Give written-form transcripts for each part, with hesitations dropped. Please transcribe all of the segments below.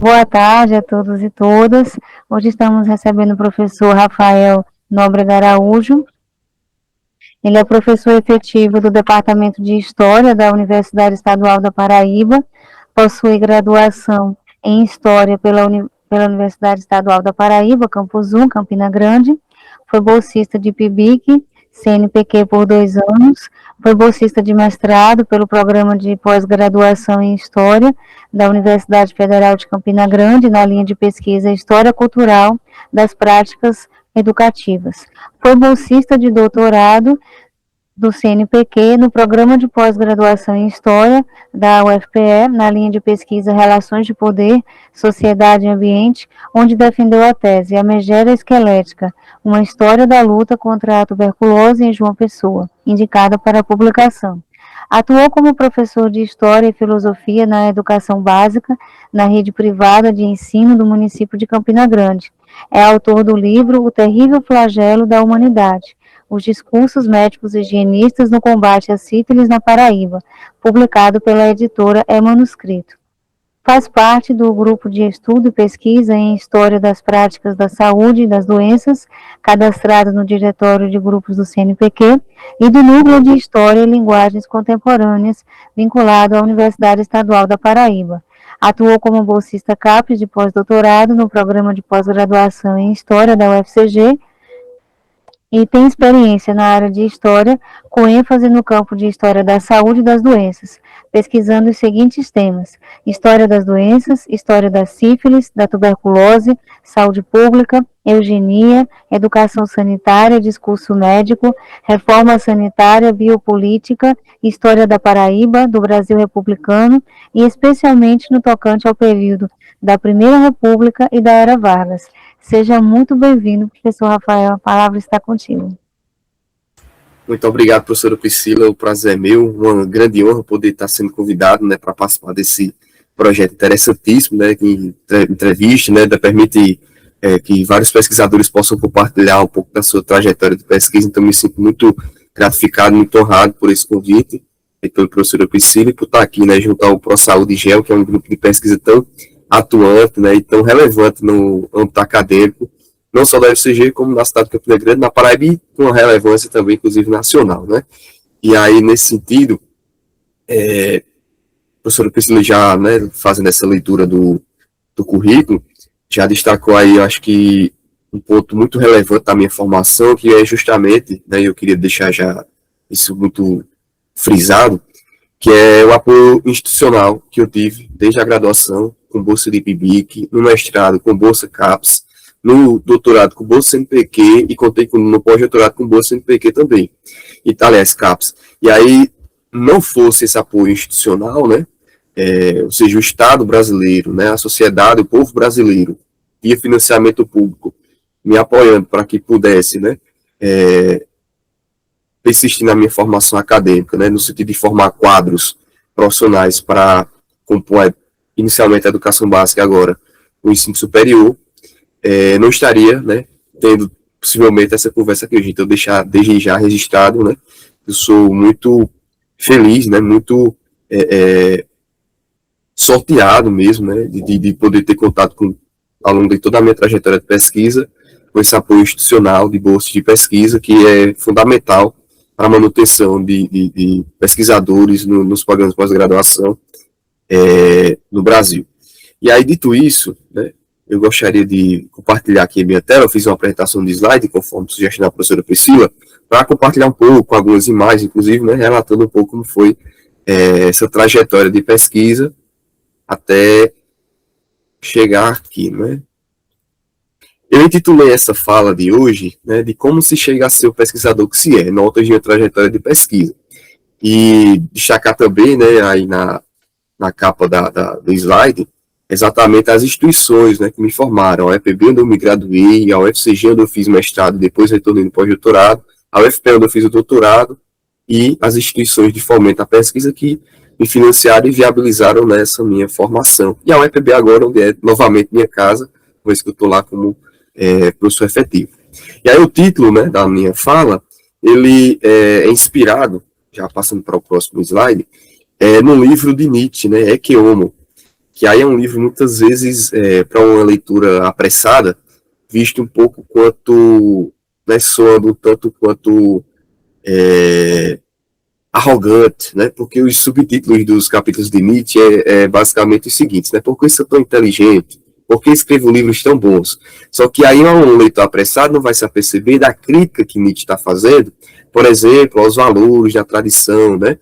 Boa tarde a todos e todas. Hoje estamos recebendo o professor Rafael Nóbrega Araújo. Ele é professor efetivo do Departamento de História da Universidade Estadual da Paraíba, possui graduação em História pela Universidade Estadual da Paraíba, Campus 1, Campina Grande, foi bolsista de PIBIC, CNPq por 2 anos, foi bolsista de mestrado pelo Programa de Pós-Graduação em História da Universidade Federal de Campina Grande, na linha de pesquisa História Cultural das Práticas Educativas. Foi bolsista de doutorado do CNPq no Programa de Pós-Graduação em História da UFPE, na linha de pesquisa Relações de Poder, Sociedade e Ambiente, onde defendeu a tese A Megera Esquelética, uma história da luta contra a tuberculose em João Pessoa, indicada para publicação. Atuou como professor de História e Filosofia na educação básica, na rede privada de ensino do município de Campina Grande. É autor do livro O Terrível Flagelo da Humanidade, os discursos médicos higienistas no combate à sífilis na Paraíba, publicado pela editora É Manuscrito. Faz parte do grupo de estudo e pesquisa em História das Práticas da Saúde e das Doenças, cadastrado no Diretório de Grupos do CNPq, e do Núcleo de História e Linguagens Contemporâneas, vinculado à Universidade Estadual da Paraíba. Atuou como bolsista CAPES de pós-doutorado no Programa de Pós-Graduação em História da UFCG, e tem experiência na área de História, com ênfase no campo de História da Saúde e das Doenças, pesquisando os seguintes temas: História das Doenças, História da Sífilis, da Tuberculose, Saúde Pública, Eugenia, Educação Sanitária, Discurso Médico, Reforma Sanitária, Biopolítica, História da Paraíba, do Brasil Republicano, e especialmente no tocante ao período da Primeira República e da Era Vargas. Seja muito bem-vindo, professor Rafael, a palavra está contigo. Muito obrigado, professora Priscila, o prazer é meu, uma grande honra poder estar sendo convidado, né, para participar desse projeto interessantíssimo, né, que entrevista, né, permite que vários pesquisadores possam compartilhar um pouco da sua trajetória de pesquisa, então me sinto muito gratificado, muito honrado por esse convite, e pela professora Priscila, e por estar aqui, né, junto ao ProSaúde GEL, que é um grupo de pesquisa tão atuante, né, e tão relevante no âmbito acadêmico, não só da UFCG, como na cidade de Campina Grande, na Paraíba, e com uma relevância também, inclusive, nacional, né. E aí, nesse sentido, a professora Priscila já, né, fazendo essa leitura do currículo, já destacou aí, eu acho que um ponto muito relevante da minha formação, que é justamente, né, eu queria deixar já isso muito frisado, que é o apoio institucional que eu tive desde a graduação, com bolsa de PIBIC, no mestrado com bolsa CAPES, no doutorado com bolsa CNPq e contei no pós-doutorado com bolsa CNPq também, e aliás, CAPES. E aí, não fosse esse apoio institucional, né, ou seja, o Estado brasileiro, né, a sociedade, o povo brasileiro, via financiamento público, me apoiando para que pudesse, né, persistir na minha formação acadêmica, né, no sentido de formar quadros profissionais para compor inicialmente a educação básica, agora o ensino superior, não estaria, né, tendo possivelmente essa conversa aqui hoje. Então, deixar desde já registrado, né, eu sou muito feliz, né, muito sorteado mesmo, né, de poder ter contato com, ao longo de toda a minha trajetória de pesquisa, com esse apoio institucional de bolsa de pesquisa, que é fundamental para a manutenção de pesquisadores nos programas de pós-graduação no Brasil. E aí, dito isso, né, eu gostaria de compartilhar aqui a minha tela. Eu fiz uma apresentação de slide, conforme sugestão da professora Priscila, para compartilhar um pouco, algumas imagens, inclusive, né, relatando um pouco como foi essa trajetória de pesquisa até chegar aqui, né. Eu intitulei essa fala de hoje, né, de como se chega a ser o pesquisador que se é, notas de uma trajetória de pesquisa. E destacar também, né, aí na capa do slide, exatamente as instituições, né, que me formaram, a EPB onde eu me graduei, a UFCG onde eu fiz mestrado, depois retornei no pós-doutorado, a UFPE onde eu fiz o doutorado, e as instituições de fomento à pesquisa que me financiaram e viabilizaram nessa minha formação. E a UEPB agora, onde é novamente minha casa, uma vez que eu estou lá como professor efetivo. E aí o título, né, da minha fala, ele é inspirado, já passando para o próximo slide, no livro de Nietzsche, né, Ecce Homo, que aí é um livro muitas vezes para uma leitura apressada, visto um pouco quanto, né, soando um tanto quanto arrogante, né, porque os subtítulos dos capítulos de Nietzsche é basicamente os seguintes, né, por que sou tão inteligente? Por que escrevo livros tão bons? Só que aí um leitor apressado não vai se aperceber da crítica que Nietzsche está fazendo, por exemplo, aos valores da tradição, né,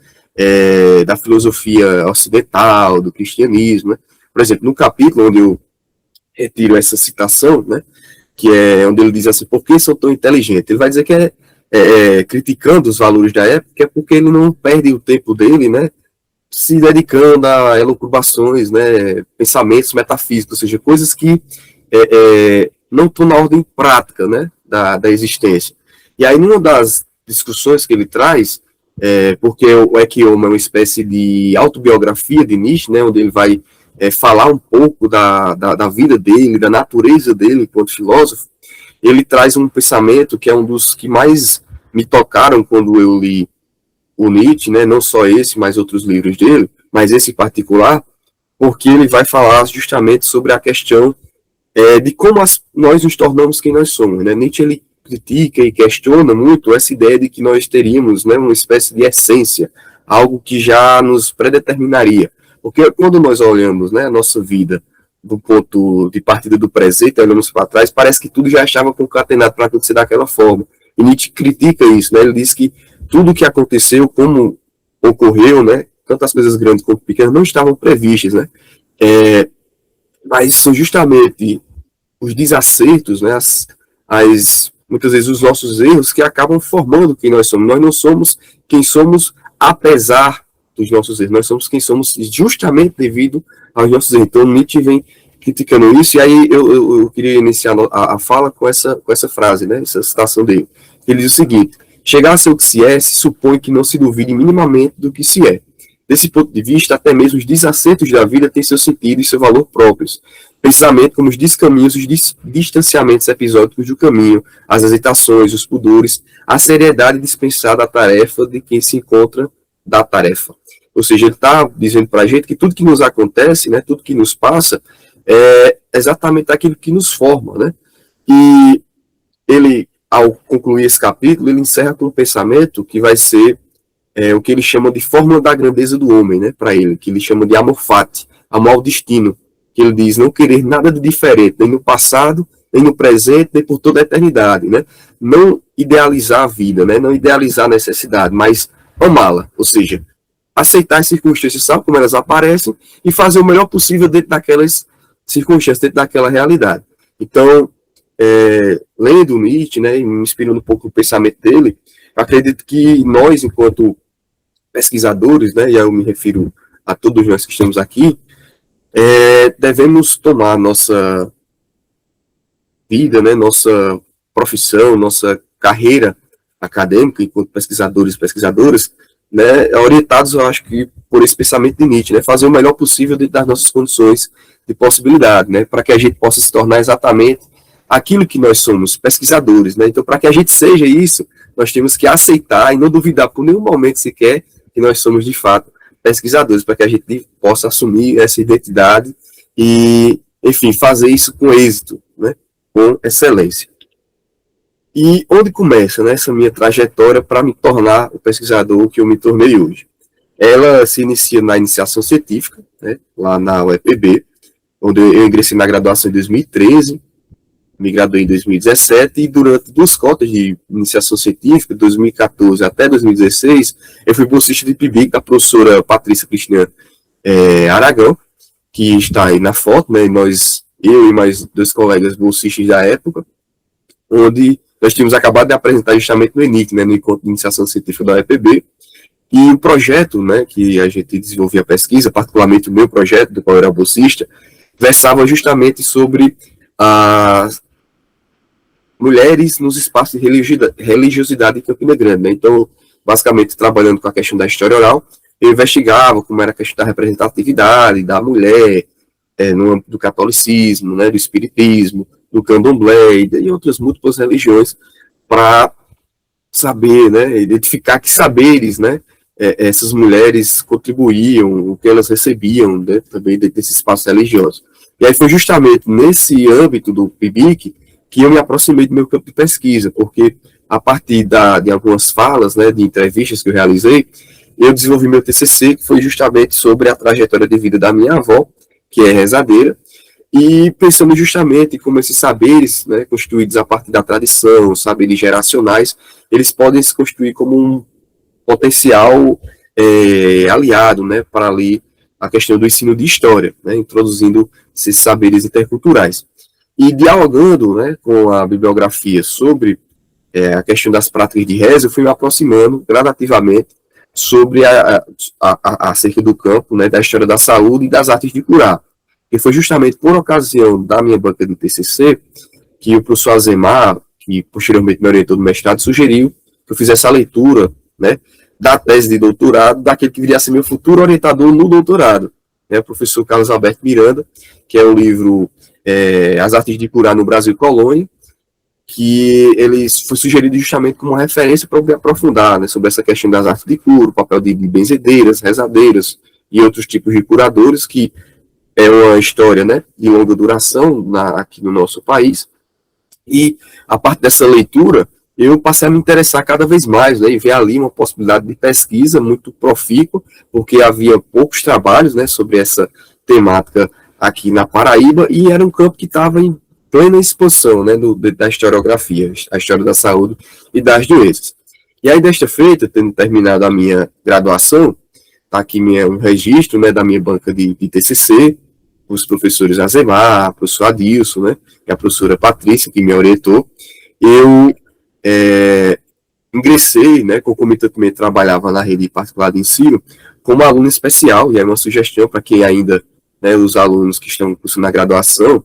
da filosofia ocidental, do cristianismo, né? Por exemplo, no capítulo onde eu retiro essa citação, né, que é onde ele diz assim, por que sou tão inteligente? Ele vai dizer que criticando os valores da época, é porque ele não perde o tempo dele, né, se dedicando a elucubrações, né, pensamentos metafísicos, ou seja, coisas que não estão na ordem prática, né, da existência. E aí, numa das discussões que ele traz, porque o Ecce Homo é uma espécie de autobiografia de Nietzsche, né, onde ele vai falar um pouco da vida dele, da natureza dele enquanto filósofo, ele traz um pensamento que é um dos que mais me tocaram quando eu li o Nietzsche, né, não só esse, mas outros livros dele, mas esse em particular, porque ele vai falar justamente sobre a questão de como nós nos tornamos quem nós somos. Né? Nietzsche ele critica e questiona muito essa ideia de que nós teríamos, né, uma espécie de essência, algo que já nos predeterminaria. Porque quando nós olhamos, né, a nossa vida do ponto de partida do presente, olhamos para trás, parece que tudo já estava concatenado para acontecer daquela forma. E Nietzsche critica isso, né? Ele diz que tudo que aconteceu, como ocorreu, né, tanto as coisas grandes quanto pequenas, não estavam previstas, né? Mas são justamente os desacertos, né, muitas vezes os nossos erros que acabam formando quem nós somos. Nós não somos quem somos apesar dos nossos erros, nós somos quem somos justamente devido aos nossos erros. Então Nietzsche vem criticando isso, e aí eu queria iniciar a fala com essa frase, né, essa citação dele. Ele diz o seguinte: chegar a ser o que se é, se supõe que não se duvide minimamente do que se é. Desse ponto de vista, até mesmo os desacertos da vida têm seu sentido e seu valor próprios, precisamente como os descaminhos, os distanciamentos episódicos do caminho, as hesitações, os pudores, a seriedade dispensada à tarefa de quem se encontra da tarefa. Ou seja, ele está dizendo para a gente que tudo que nos acontece, né, tudo que nos passa, é exatamente aquilo que nos forma, né? E ele, ao concluir esse capítulo, ele encerra com um pensamento que vai ser o que ele chama de fórmula da grandeza do homem, né, para ele, que ele chama de amor fati, amor ao destino, que ele diz não querer nada de diferente, nem no passado, nem no presente, nem por toda a eternidade, né? Não idealizar a vida, né? Não idealizar a necessidade, mas amá-la, ou seja, aceitar as circunstâncias, sabe como elas aparecem, e fazer o melhor possível dentro daquelas circunstâncias, dentro daquela realidade. Então, lendo Nietzsche, né, e me inspirando um pouco no pensamento dele, acredito que nós, enquanto pesquisadores, né, e eu me refiro a todos nós que estamos aqui, devemos tomar nossa vida, né, nossa profissão, nossa carreira acadêmica, enquanto pesquisadores e pesquisadoras, né, orientados, eu acho que, por esse pensamento de Nietzsche, né, fazer o melhor possível dentro das nossas condições de possibilidade, né, para que a gente possa se tornar exatamente aquilo que nós somos, pesquisadores, né? Então, para que a gente seja isso, nós temos que aceitar e não duvidar por nenhum momento sequer que nós somos, de fato, pesquisadores, para que a gente possa assumir essa identidade e, enfim, fazer isso com êxito, né? Com excelência. E onde começa, né, essa minha trajetória para me tornar o pesquisador que eu me tornei hoje? Ela se inicia na iniciação científica, né, lá na UEPB, onde eu ingressei na graduação em 2013, me graduei em 2017, e durante 2 cotas de iniciação científica, 2014 até 2016, eu fui bolsista de PIBIC da professora Patrícia Cristina Aragão, que está aí na foto, né, eu e mais 2 colegas bolsistas da época, onde nós tínhamos acabado de apresentar justamente no ENIC, né, no Encontro de Iniciação Científica da UEPB, e o projeto, né, que a gente desenvolvia a pesquisa, particularmente o meu projeto, do qual eu era bolsista, versava justamente sobre as mulheres nos espaços de religiosidade em Campina Grande, né? Então, basicamente, trabalhando com a questão da história oral, eu investigava como era a questão da representatividade da mulher no âmbito do catolicismo, né, do espiritismo, do candomblé e outras múltiplas religiões, para saber, né, identificar que saberes, né, essas mulheres contribuíam, o que elas recebiam, né, também desse espaço religioso. E aí foi justamente nesse âmbito do PIBIC que eu me aproximei do meu campo de pesquisa, porque a partir de algumas falas, né, de entrevistas que eu realizei, eu desenvolvi meu TCC, que foi justamente sobre a trajetória de vida da minha avó, que é rezadeira, e pensando justamente em como esses saberes, né, construídos a partir da tradição, saberes geracionais, eles podem se construir como um potencial aliado, né, para ali a questão do ensino de história, né, introduzindo esses saberes interculturais. E dialogando, né, com a bibliografia sobre a questão das práticas de reza, eu fui me aproximando gradativamente sobre acerca do campo, né, da história da saúde e das artes de curar. E foi justamente por ocasião da minha banca de TCC que o professor Azemar, que posteriormente me orientou no mestrado, sugeriu que eu fizesse a leitura, né, da tese de doutorado daquele que viria a ser meu futuro orientador no doutorado, né, o professor Carlos Alberto Miranda, que é o livro As Artes de Curar no Brasil e Colônia, que ele foi sugerido justamente como uma referência para eu aprofundar, né, sobre essa questão das artes de cura, o papel de benzedeiras, rezadeiras e outros tipos de curadores, que é uma história, né, de longa duração aqui no nosso país. E a partir dessa leitura, eu passei a me interessar cada vez mais, né, e ver ali uma possibilidade de pesquisa muito profícua, porque havia poucos trabalhos, né, sobre essa temática aqui na Paraíba, e era um campo que estava em plena expansão, né, da historiografia, a história da saúde e das doenças. E aí, desta feita, tendo terminado a minha graduação, está aqui um registro, né, da minha banca de TCC, os professores Azemar, o professor Adilson, né, e a professora Patrícia, que me orientou. Eu ingressei, né, concomitantemente trabalhava na rede particular de ensino, como aluno especial, e é uma sugestão para quem ainda, né, os alunos que estão cursando a graduação,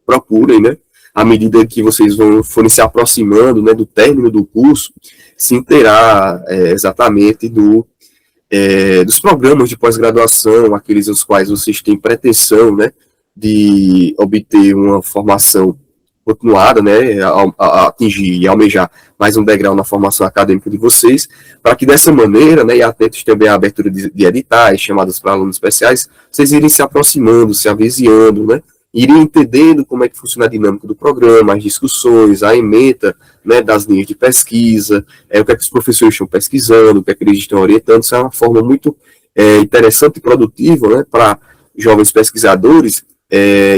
procurem, né, à medida que vocês forem se aproximando, né, do término do curso, se inteirar exatamente dos programas de pós-graduação, aqueles os quais vocês têm pretensão, né, de obter uma formação continuada, né, a atingir e almejar mais um degrau na formação acadêmica de vocês, para que dessa maneira, né, e atentos também à abertura de editais, chamadas para alunos especiais, vocês irem se aproximando, se avizinhando, né, irem entendendo como é que funciona a dinâmica do programa, as discussões, a ementa, né, das linhas de pesquisa, o que é que os professores estão pesquisando, o que é que eles estão orientando. Isso é uma forma muito interessante e produtiva, né, para jovens pesquisadores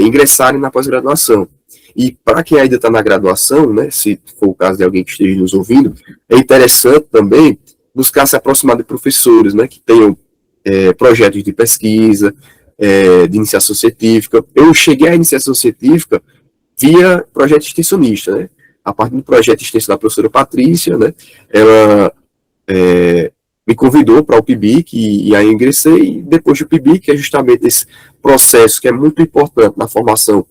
ingressarem na pós-graduação. E para quem ainda está na graduação, né, se for o caso de alguém que esteja nos ouvindo, é interessante também buscar se aproximar de professores, né, que tenham projetos de pesquisa, de iniciação científica. Eu cheguei à iniciação científica via projeto extensionista, né? A partir do projeto de extensão da professora Patrícia, né? Ela me convidou para o PIBIC e aí ingressei. E depois do PIBIC, que é justamente esse processo que é muito importante na formação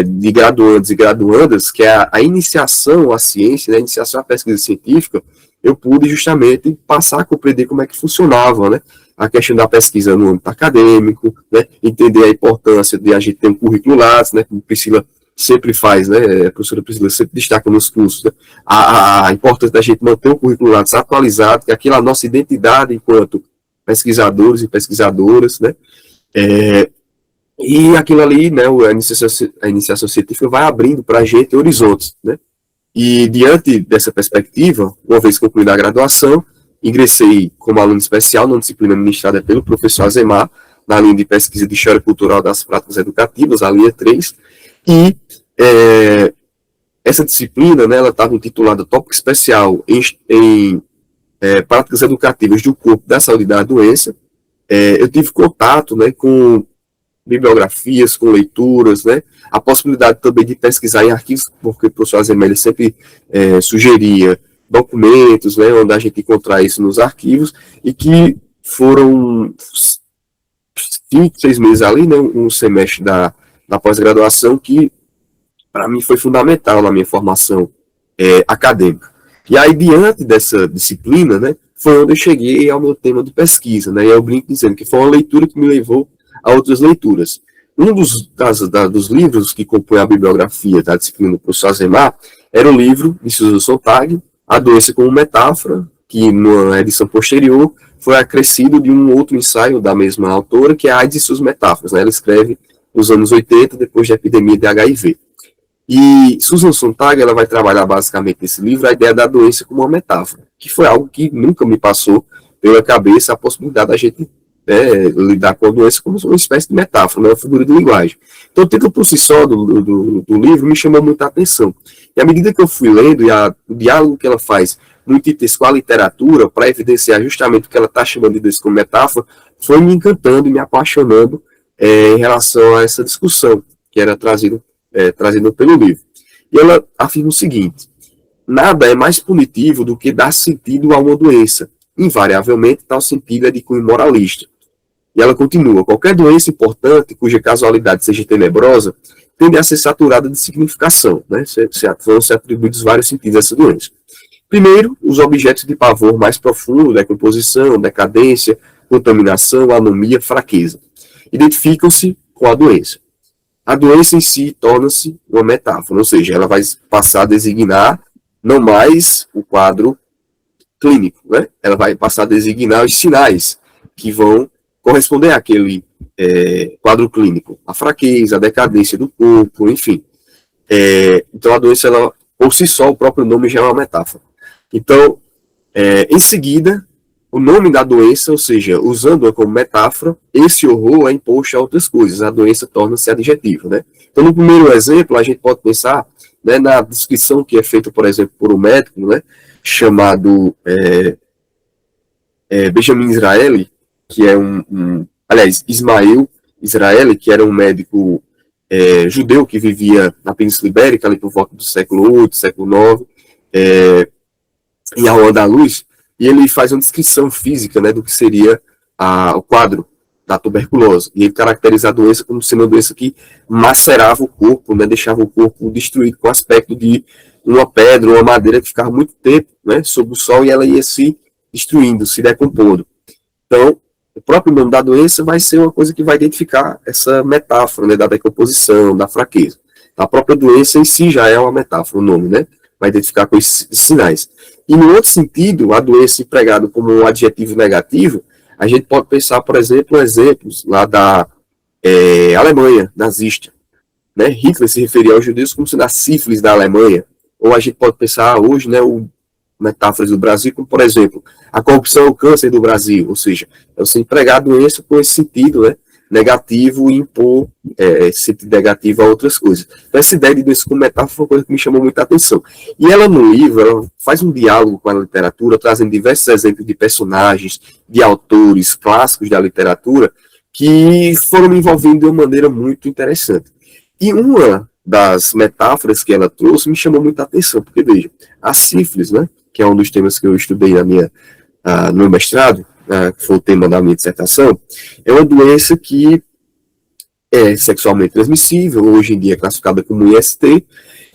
de graduandos e graduandas, que é a iniciação à ciência, né? A iniciação à pesquisa científica, eu pude justamente passar a compreender como é que funcionava, né, a questão da pesquisa no âmbito acadêmico, né, entender a importância de a gente ter um currículo Lattes, né, como Priscila sempre faz, né, a professora Priscila sempre destaca nos cursos, né, a importância da gente manter o currículo Lattes atualizado, que é aquela nossa identidade enquanto pesquisadores e pesquisadoras, né, e aquilo ali, né, a iniciação científica vai abrindo para a gente horizontes, né. E diante dessa perspectiva, uma vez concluída a graduação, ingressei como aluno especial na disciplina ministrada pelo professor Azemar, na linha de pesquisa de História Cultural das Práticas Educativas, a linha 3, e essa disciplina, né, ela estava intitulada Tópico Especial em Práticas Educativas do Corpo, da Saúde e da Doença. Eu tive contato, né, com bibliografias, com leituras, né, a possibilidade também de pesquisar em arquivos, porque o professor Azemar sempre sugeria documentos, né, onde a gente encontrar isso nos arquivos, e que foram 5, 6 meses ali, né, um semestre da pós-graduação, que para mim foi fundamental na minha formação acadêmica. E aí, diante dessa disciplina, né, foi onde eu cheguei ao meu tema de pesquisa, né, e eu brinco dizendo que foi uma leitura que me levou a outras leituras. Um dos livros que compõe a bibliografia da disciplina do professor Azemar era o livro de Susan Sontag, A Doença como Metáfora, que numa edição posterior foi acrescido de um outro ensaio da mesma autora, que é a AIDS e suas metáforas. Né? Ela escreve nos anos 80, depois da epidemia de HIV. E Susan Sontag, ela vai trabalhar basicamente nesse livro a ideia da doença como uma metáfora, que foi algo que nunca me passou pela cabeça a possibilidade da gente lidar com a doença como uma espécie de metáfora, né, uma figura de linguagem. Então, o título por si só do livro me chamou muita atenção. E à medida que eu fui lendo, e o diálogo que ela faz muito intenso com a literatura, para evidenciar justamente o que ela está chamando de doença como metáfora, foi me encantando e me apaixonando em relação a essa discussão que era trazida pelo livro. E ela afirma o seguinte: nada é mais punitivo do que dar sentido a uma doença. Invariavelmente, tal sentido é de cunho moralista. E ela continua: qualquer doença importante, cuja casualidade seja tenebrosa, tende a ser saturada de significação. Né? Foram se atribuídos vários sentidos a essa doença. Primeiro, os objetos de pavor mais profundo, decomposição, decadência, contaminação, anomia, fraqueza, identificam-se com a doença. A doença em si torna-se uma metáfora, ou seja, ela vai passar a designar não mais o quadro clínico, né? Ela vai passar a designar os sinais que vão corresponder àquele quadro clínico, a fraqueza, a decadência do corpo, enfim. Então a doença, ela, por si só, o próprio nome já é uma metáfora. Então, em seguida, o nome da doença, ou seja, usando-a como metáfora, esse horror é imposto a outras coisas, a doença torna-se adjetiva, né? Então, no primeiro exemplo, a gente pode pensar, né, na descrição que é feita, por exemplo, por um médico, né, chamado Benjamin Israeli, que é aliás, Ismael Israeli, que era um médico judeu que vivia na Península Ibérica, ali por volta do século VIII, século IX, em Al-Andalus, e ele faz uma descrição física, né, do que seria o quadro da tuberculose. E ele caracteriza a doença como sendo uma doença que macerava o corpo, né, deixava o corpo destruído, com o aspecto de uma pedra, uma madeira que ficava muito tempo, né, sob o sol, e ela ia se destruindo, se decompondo. Então, o próprio nome da doença vai ser uma coisa que vai identificar essa metáfora, né, da decomposição, da fraqueza. A própria doença em si já é uma metáfora, o nome, né? Vai identificar com esses sinais. E no outro sentido, a doença empregada como um adjetivo negativo, a gente pode pensar, por exemplo, exemplos lá da Alemanha nazista. Né? Hitler se referia aos judeus como sendo a sífilis da Alemanha. Ou a gente pode pensar hoje, né, metáforas do Brasil, como, por exemplo, a corrupção é o câncer do Brasil. Ou seja, é você empregar a doença com esse sentido, né, negativo, e impor esse sentido negativo a outras coisas. Então, essa ideia de doença como metáfora foi uma coisa que me chamou muita atenção. E ela, no livro, ela faz um diálogo com a literatura, trazendo diversos exemplos de personagens, de autores clássicos da literatura, que foram me envolvendo de uma maneira muito interessante. E uma das metáforas que ela trouxe me chamou muita atenção, porque, veja, a sífilis, né, que é um dos temas que eu estudei no meu mestrado, que foi o tema da minha dissertação, é uma doença que é sexualmente transmissível, hoje em dia é classificada como IST,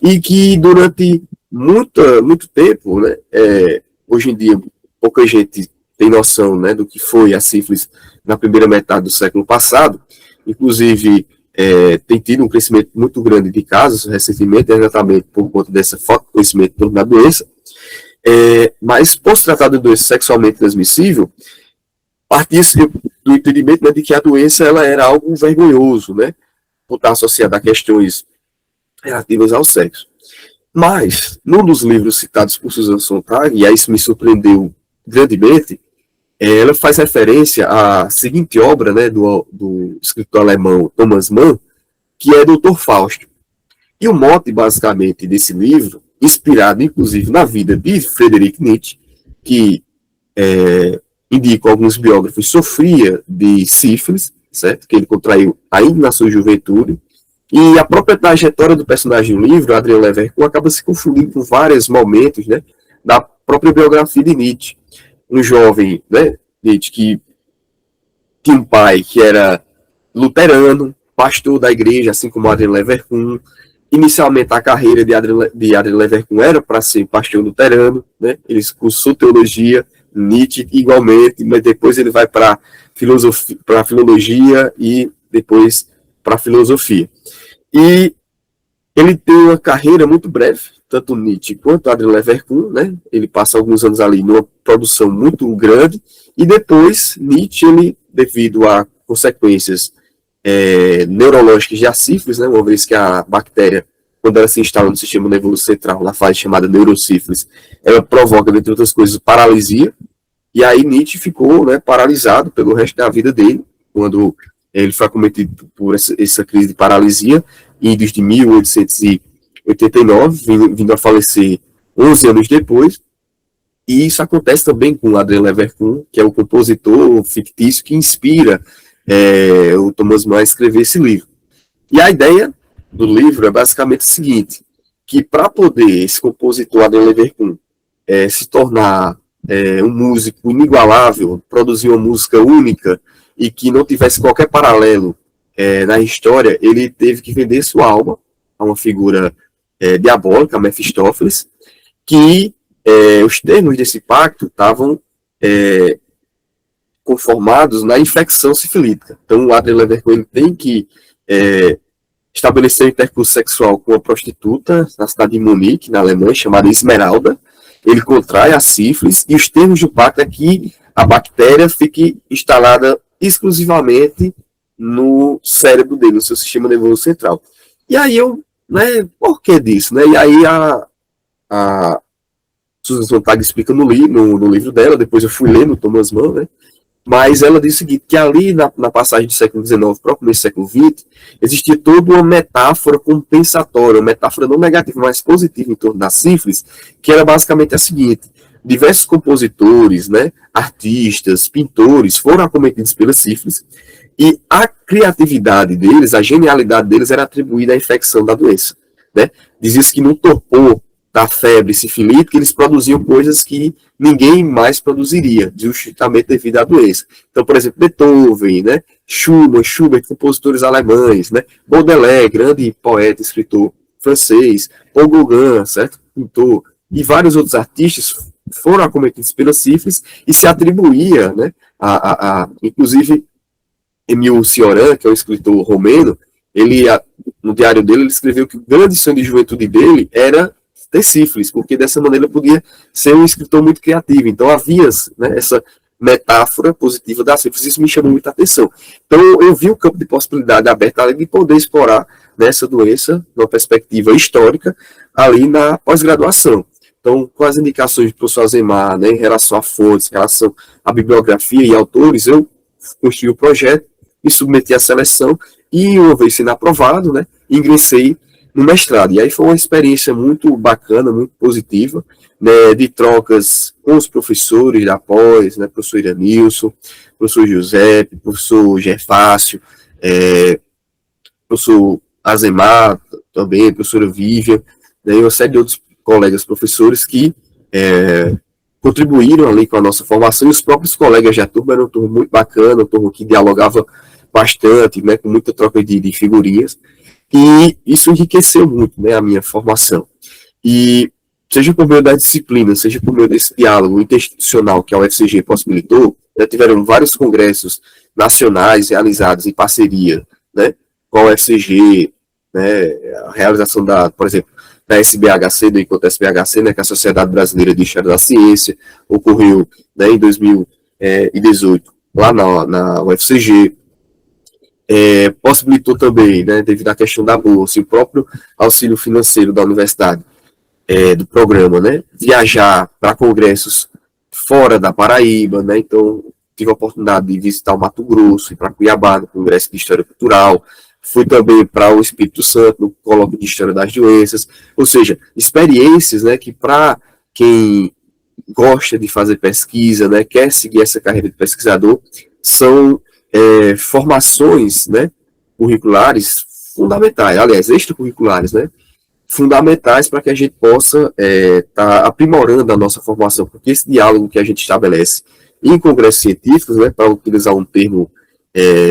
e que durante muito tempo, né, hoje em dia pouca gente tem noção, né, do que foi a sífilis na primeira metade do século passado. Inclusive tem tido um crescimento muito grande de casos recentemente, exatamente por conta dessa falta de conhecimento da doença. Mas, por se tratar de doença sexualmente transmissível, partia-se do entendimento, né, de que a doença ela era algo vergonhoso, né, por estar associada a questões relativas ao sexo. Mas, num dos livros citados por Susan Sontag, e aí isso me surpreendeu grandemente, ela faz referência à seguinte obra, né, do escritor alemão Thomas Mann, que é Dr. Fausto. E o mote, basicamente, desse livro, inspirado, inclusive, na vida de Friedrich Nietzsche, que indicam alguns biógrafos, sofria de sífilis, certo? Que ele contraiu ainda na sua juventude. E a própria trajetória do personagem do livro, Adrian Leverkusen, acaba se confundindo com vários momentos, né, da própria biografia de Nietzsche. Um jovem, né, Nietzsche, que tinha um pai que era luterano, pastor da igreja, assim como Adrian Leverkusen. Inicialmente, a carreira de Adrian Leverkusen era para ser pastor luterano, né? Ele cursou teologia, Nietzsche igualmente, mas depois ele vai para a filologia e depois para a filosofia. E ele tem uma carreira muito breve, tanto Nietzsche quanto Adrian Leverkusen, né? Ele passa alguns anos ali numa produção muito grande, e depois Nietzsche, ele, devido a consequências neurológicas de sífilis, né? Uma vez que a bactéria, quando ela se instala no sistema nervoso central, na fase chamada neurosífilis, ela provoca, entre outras coisas, paralisia, e aí Nietzsche ficou, né, paralisado pelo resto da vida dele, quando ele foi acometido por essa crise de paralisia, em de 1889, vindo a falecer 11 anos depois. E isso acontece também com Adrian Leverkusen, que é o compositor fictício que inspira o Thomas Mann a escrever esse livro. E a ideia do livro é basicamente o seguinte, que para poder esse compositor Adrian Leverkusen se tornar um músico inigualável, produzir uma música única e que não tivesse qualquer paralelo na história, ele teve que vender sua alma a uma figura diabólica, Mefistófeles, que os termos desse pacto estavam conformados na infecção sifilítica. Então, o Adrian Leverkusen tem que estabelecer um intercurso sexual com uma prostituta na cidade de Munique, na Alemanha, chamada Esmeralda. Ele contrai a sífilis, e os termos do pacto é que a bactéria fique instalada exclusivamente no cérebro dele, no seu sistema nervoso central. E aí por que disso, né? E aí a Susan Sontag explica no livro dela, depois eu fui lendo Thomas Mann, né? Mas ela diz o seguinte, que ali na passagem do século XIX para o começo do século XX, existia toda uma metáfora compensatória, uma metáfora não negativa, mas positiva em torno da sífilis, que era basicamente a seguinte: diversos compositores, né, artistas, pintores foram acometidos pela sífilis, e a criatividade deles, a genialidade deles era atribuída à infecção da doença, né? Dizia-se que no torpor da febre sifilítica, eles produziam coisas que ninguém mais produziria, justamente devido à doença. Então, por exemplo, Beethoven, né? Schubert, compositores alemães, né? Baudelaire, grande poeta, escritor francês, Paul Gauguin, certo? Pintor, e vários outros artistas foram acometidos pela sífilis e se atribuía, né? Inclusive, Emile Cioran, que é um escritor romeno, no diário dele, ele escreveu que o grande sonho de juventude dele era ter sífilis, porque dessa maneira podia ser um escritor muito criativo. Então havia, né, essa metáfora positiva da sífilis, isso me chamou muita atenção. Então eu vi o campo de possibilidade aberto ali de poder explorar nessa doença, numa perspectiva histórica, ali na pós-graduação. Então, com as indicações do professor Azemar, né, em relação a fontes, em relação à bibliografia e autores, eu construí o projeto, me submeti à seleção e, uma vez sendo aprovado, né, ingressei no mestrado. E aí foi uma experiência muito bacana, muito positiva, né, de trocas com os professores da pós, né, professor Iranilson, professor Giuseppe, professor Gerfácio, professor Azemar também, professora Vivian, né, e uma série de outros colegas professores que contribuíram ali com a nossa formação, e os próprios colegas da turma, era uma turma muito bacana, uma turma que dialogava bastante, né, com muita troca de figurinhas, e isso enriqueceu muito, né, a minha formação. E seja por meio da disciplina, seja por meio desse diálogo interinstitucional que a UFCG possibilitou, já tiveram vários congressos nacionais realizados em parceria, né, com a UFCG, né, a realização por exemplo, da SBHC, do Encontro SBHC, né, que é a Sociedade Brasileira de História da Ciência, ocorreu, né, em 2018, lá na UFCG. Possibilitou também, né, devido à questão da bolsa e o próprio auxílio financeiro da universidade, do programa, né, viajar para congressos fora da Paraíba, né, então tive a oportunidade de visitar o Mato Grosso, ir para Cuiabá, no Congresso de História Cultural, fui também para o Espírito Santo, no Colóquio de História das Doenças, ou seja, experiências, né, que para quem gosta de fazer pesquisa, né, quer seguir essa carreira de pesquisador, são formações, né, curriculares fundamentais, aliás, extracurriculares, né, fundamentais para que a gente possa tá aprimorando a nossa formação, porque esse diálogo que a gente estabelece em congressos científicos, né, para utilizar um termo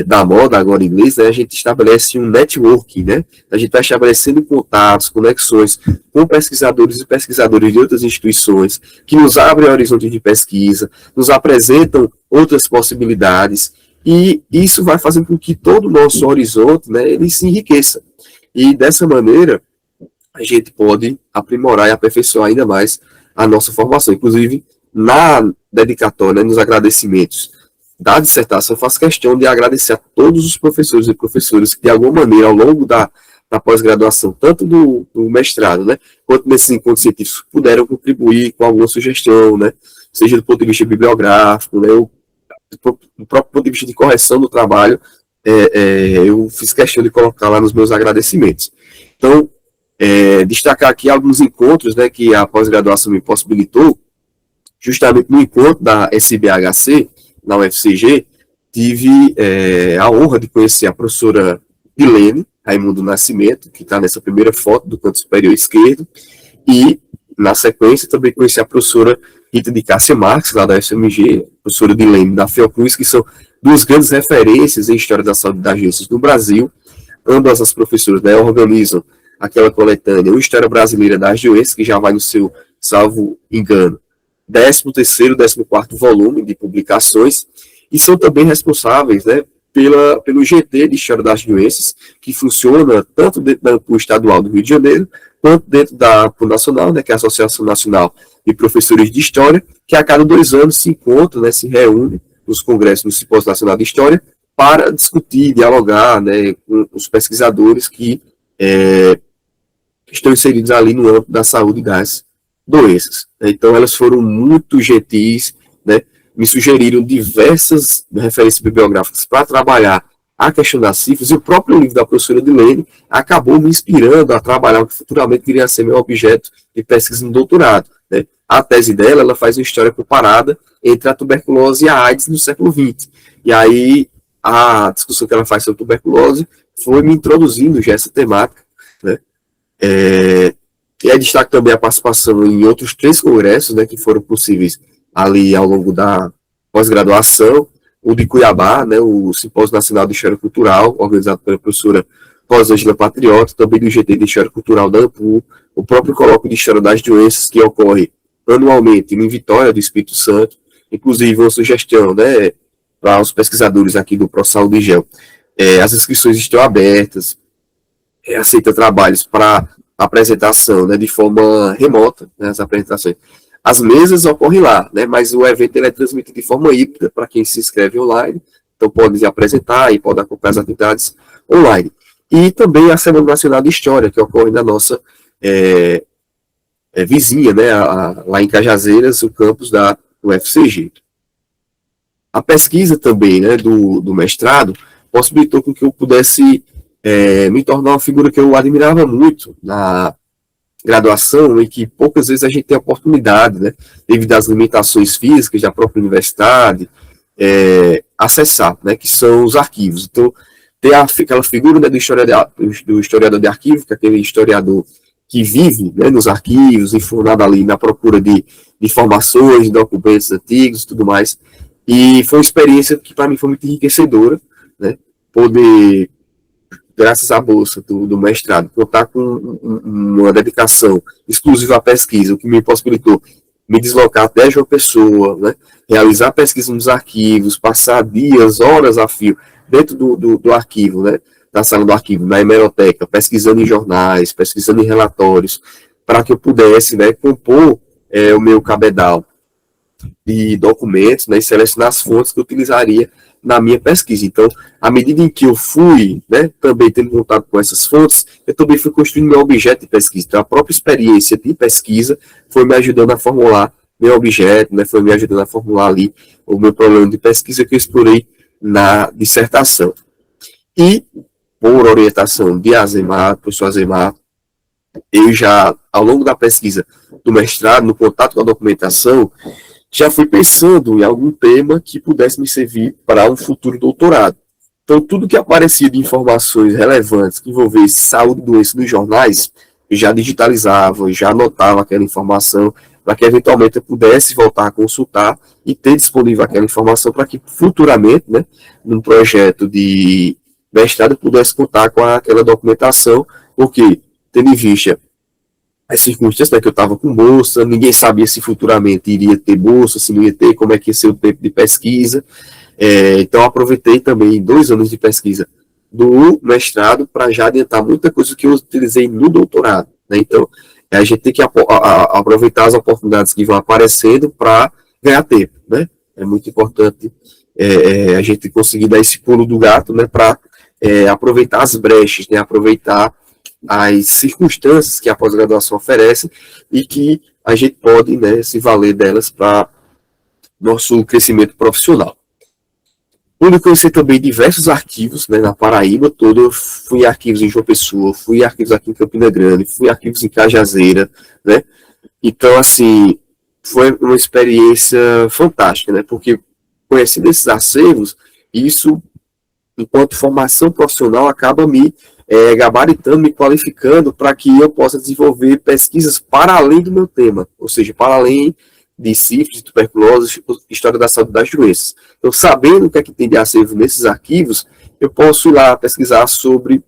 da moda agora em inglês, né, a gente estabelece um networking, né, a gente vai estabelecendo contatos, conexões com pesquisadores e pesquisadores de outras instituições, que nos abrem horizontes de pesquisa, nos apresentam outras possibilidades, e isso vai fazendo com que todo o nosso horizonte, né, ele se enriqueça. E dessa maneira, a gente pode aprimorar e aperfeiçoar ainda mais a nossa formação. Inclusive, na dedicatória, né, nos agradecimentos da dissertação, eu faço questão de agradecer a todos os professores e professoras que, de alguma maneira, ao longo da pós-graduação, tanto do mestrado, né, quanto nesses encontros científicos, puderam contribuir com alguma sugestão, né, seja do ponto de vista bibliográfico, né, do próprio ponto de vista de correção do trabalho, eu fiz questão de colocar lá nos meus agradecimentos. Então, destacar aqui alguns encontros, né, que a pós-graduação me possibilitou. Justamente no encontro da SBHC, na UFCG, tive a honra de conhecer a professora Dilene Raimundo Nascimento, que está nessa primeira foto do canto superior esquerdo, e, na sequência, também conheci a professora Rita de Cássia Marques, lá da UFMG, a professora Dilene da Fiocruz, que são duas grandes referências em História da Saúde das Doenças no Brasil. Ambas as professoras, né, organizam aquela coletânea, o História Brasileira das Doenças, que já vai no seu, salvo engano, 13º, 14º volume de publicações, e são também responsáveis, né, pelo GT de História das Doenças, que funciona tanto dentro da ANPU estadual do Rio de Janeiro, quanto dentro da ANPU nacional, né, que é a Associação Nacional de Professores de História, que a cada 2 anos se encontra, né, se reúne nos congressos do Simpósio Nacional de História, para discutir, dialogar, né, com os pesquisadores que estão inseridos ali no âmbito da saúde das doenças. Então, elas foram muito gentis, né, me sugeriram diversas referências bibliográficas para trabalhar a questão das cifras, e o próprio livro da professora Dilene acabou me inspirando a trabalhar o que futuramente viria a ser meu objeto de pesquisa no doutorado. Né. A tese dela, ela faz uma história comparada entre a tuberculose e a AIDS no século XX. E aí, a discussão que ela faz sobre tuberculose foi me introduzindo já essa temática, né. E aí destaque também a participação em outros 3 congressos, né, que foram possíveis ali ao longo da pós-graduação, o de Cuiabá, né, o Simpósio Nacional de História Cultural, organizado pela professora Rosângela Patriota, também do GT de História Cultural da ANPU, o próprio colóquio de História das Doenças, que ocorre anualmente em Vitória do Espírito Santo, inclusive uma sugestão, né, para os pesquisadores aqui do ProSaúde Gel. As inscrições estão abertas, aceita trabalhos para apresentação, né, de forma remota, né, as apresentações. As mesas ocorrem lá, né, mas o evento ele é transmitido de forma híbrida para quem se inscreve online, então pode se apresentar e pode acompanhar as atividades online. E também a Semana Nacional de História, que ocorre na nossa vizinha, né, lá em Cajazeiras, o campus da UFCG. A pesquisa também, né, do mestrado possibilitou com que eu pudesse me tornar uma figura que eu admirava muito na graduação, em que poucas vezes a gente tem a oportunidade, né, devido às limitações físicas da própria universidade, acessar, né, que são os arquivos. Então, ter aquela figura, né, do historiador de arquivo, que é aquele historiador que vive, né, nos arquivos, enfurnado ali na procura de informações, de documentos antigos e tudo mais. E foi uma experiência que para mim foi muito enriquecedora, né, poder, graças à bolsa do mestrado, contar com uma dedicação exclusiva à pesquisa, o que me possibilitou me deslocar até João Pessoa, né, realizar pesquisa nos arquivos, passar dias, horas a fio dentro do arquivo, né, da sala do arquivo, na hemeroteca, pesquisando em jornais, pesquisando em relatórios, para que eu pudesse, né, compor o meu cabedal de documentos, né, e selecionar as fontes que eu utilizaria na minha pesquisa. Então, à medida em que eu fui, né, também tendo contato com essas fontes, eu também fui construindo meu objeto de pesquisa. Então, a própria experiência de pesquisa foi me ajudando a formular meu objeto, né, foi me ajudando a formular ali o meu problema de pesquisa que eu explorei na dissertação. E, por orientação de Azemar, professor Azemar, eu já, ao longo da pesquisa do mestrado, no contato com a documentação, já fui pensando em algum tema que pudesse me servir para um futuro doutorado. Então, tudo que aparecia de informações relevantes que envolvesse saúde e doença nos jornais, eu já digitalizava, já anotava aquela informação, para que eventualmente eu pudesse voltar a consultar e ter disponível aquela informação para que futuramente, né, num projeto de mestrado, eu pudesse contar com aquela documentação, porque, tendo em vista as circunstâncias, né, que eu estava com bolsa, ninguém sabia se futuramente iria ter bolsa, se não ia ter, como é que ia ser o tempo de pesquisa. Então, aproveitei também 2 anos de pesquisa do mestrado para já adiantar muita coisa que eu utilizei no doutorado. né? Então, a gente tem que aproveitar as oportunidades que vão aparecendo para ganhar tempo, né? É muito importante a gente conseguir dar esse pulo do gato, né? Para aproveitar as brechas, né? Aproveitar as circunstâncias que a pós-graduação oferece e que a gente pode, né, se valer delas para nosso crescimento profissional. Pude conhecer também diversos arquivos, né, na Paraíba toda. Eu fui em arquivos em João Pessoa, fui em arquivos aqui em Campina Grande, fui em arquivos em Cajazeira, né? Então, assim, foi uma experiência fantástica, né? Porque conhecendo esses acervos, isso, enquanto formação profissional, acaba me gabaritando, me qualificando para que eu possa desenvolver pesquisas para além do meu tema, ou seja, para além de sífilis, tuberculose, história da saúde das doenças. Então, sabendo o que é que tem de acervo nesses arquivos, eu posso ir lá pesquisar sobre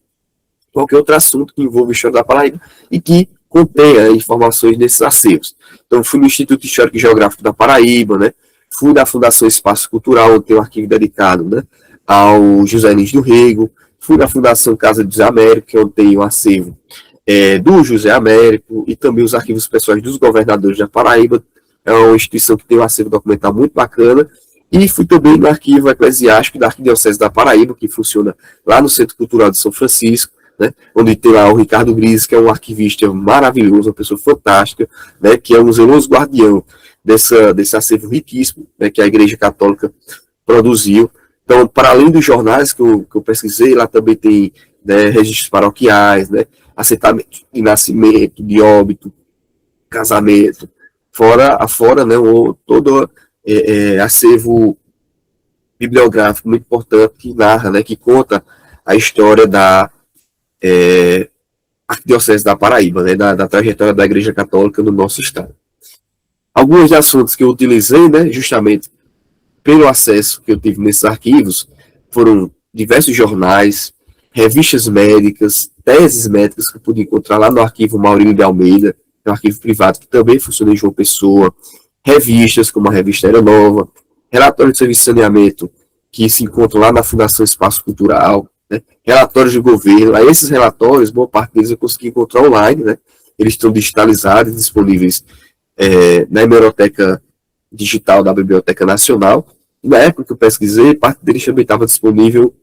qualquer outro assunto que envolva a história da Paraíba e que contenha informações desses acervos. Então, fui no Instituto Histórico e Geográfico da Paraíba, né? Fui na Fundação Espaço Cultural, onde tem um arquivo dedicado, né, ao José Lins do Rego. Fui na Fundação Casa de José Américo, que é onde tem um acervo do José Américo e também os arquivos pessoais dos governadores da Paraíba. É uma instituição que tem um acervo documental muito bacana. E fui também no arquivo eclesiástico da Arquidiocese da Paraíba, que funciona lá no Centro Cultural de São Francisco, né, onde tem lá o Ricardo Gris, que é um arquivista maravilhoso, uma pessoa fantástica, né, que é um zeloso guardião desse acervo riquíssimo, né, que a Igreja Católica produziu. Então, para além dos jornais que eu pesquisei, lá também tem, né, registros paroquiais, né, assentamento de nascimento, de óbito, casamento, fora, né, todo acervo bibliográfico muito importante que narra, né, que conta a história da Arquidiocese da Paraíba, né, da trajetória da Igreja Católica no nosso estado. Alguns assuntos que eu utilizei, né, justamente pelo acesso que eu tive nesses arquivos, foram diversos jornais, revistas médicas, teses médicas que eu pude encontrar lá no arquivo Maurílio de Almeida, que é um arquivo privado que também funciona em João Pessoa, revistas como a revista Era Nova, relatórios de serviço de saneamento que se encontram lá na Fundação Espaço Cultural, né, relatórios de governo. Aí esses relatórios, boa parte deles eu consegui encontrar online, né, eles estão digitalizados e disponíveis na hemeroteca digital da Biblioteca Nacional. Na época que eu pesquisei, parte deles também estava disponível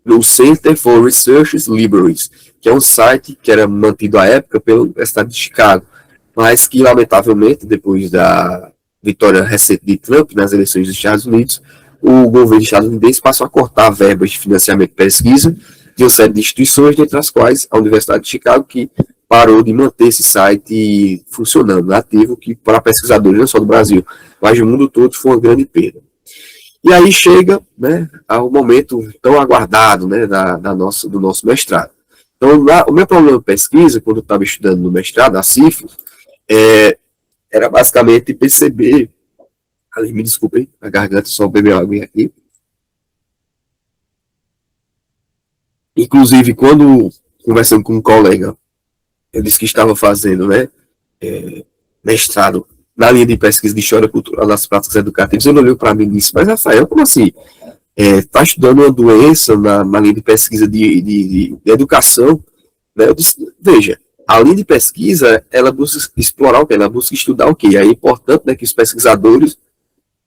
no Center for Research Libraries, que é um site que era mantido à época pela Universidade de Chicago, mas que, lamentavelmente, depois da vitória recente de Trump nas eleições dos Estados Unidos, o governo estadunidense passou a cortar verbas de financiamento de pesquisa de uma série de instituições, dentre as quais a Universidade de Chicago, que parou de manter esse site funcionando, ativo, que para pesquisadores, não só do Brasil, mas do mundo todo, foi uma grande perda. E aí chega, né, ao momento tão aguardado, né, do nosso mestrado. Então, o meu problema de pesquisa, quando eu estava estudando no mestrado, a sífilis, era basicamente perceber, ali, me desculpem, a garganta, só beber água aqui. Inclusive, quando conversando com um colega, eu disse que estava fazendo, né, mestrado na linha de pesquisa de história cultural das práticas educativas, ele olhou para mim e disse, mas Rafael, como assim? Está estudando uma doença na linha de pesquisa de educação, né? Eu disse, veja, a linha de pesquisa, ela busca explorar o quê? Ela busca estudar o quê? É importante, né, que os pesquisadores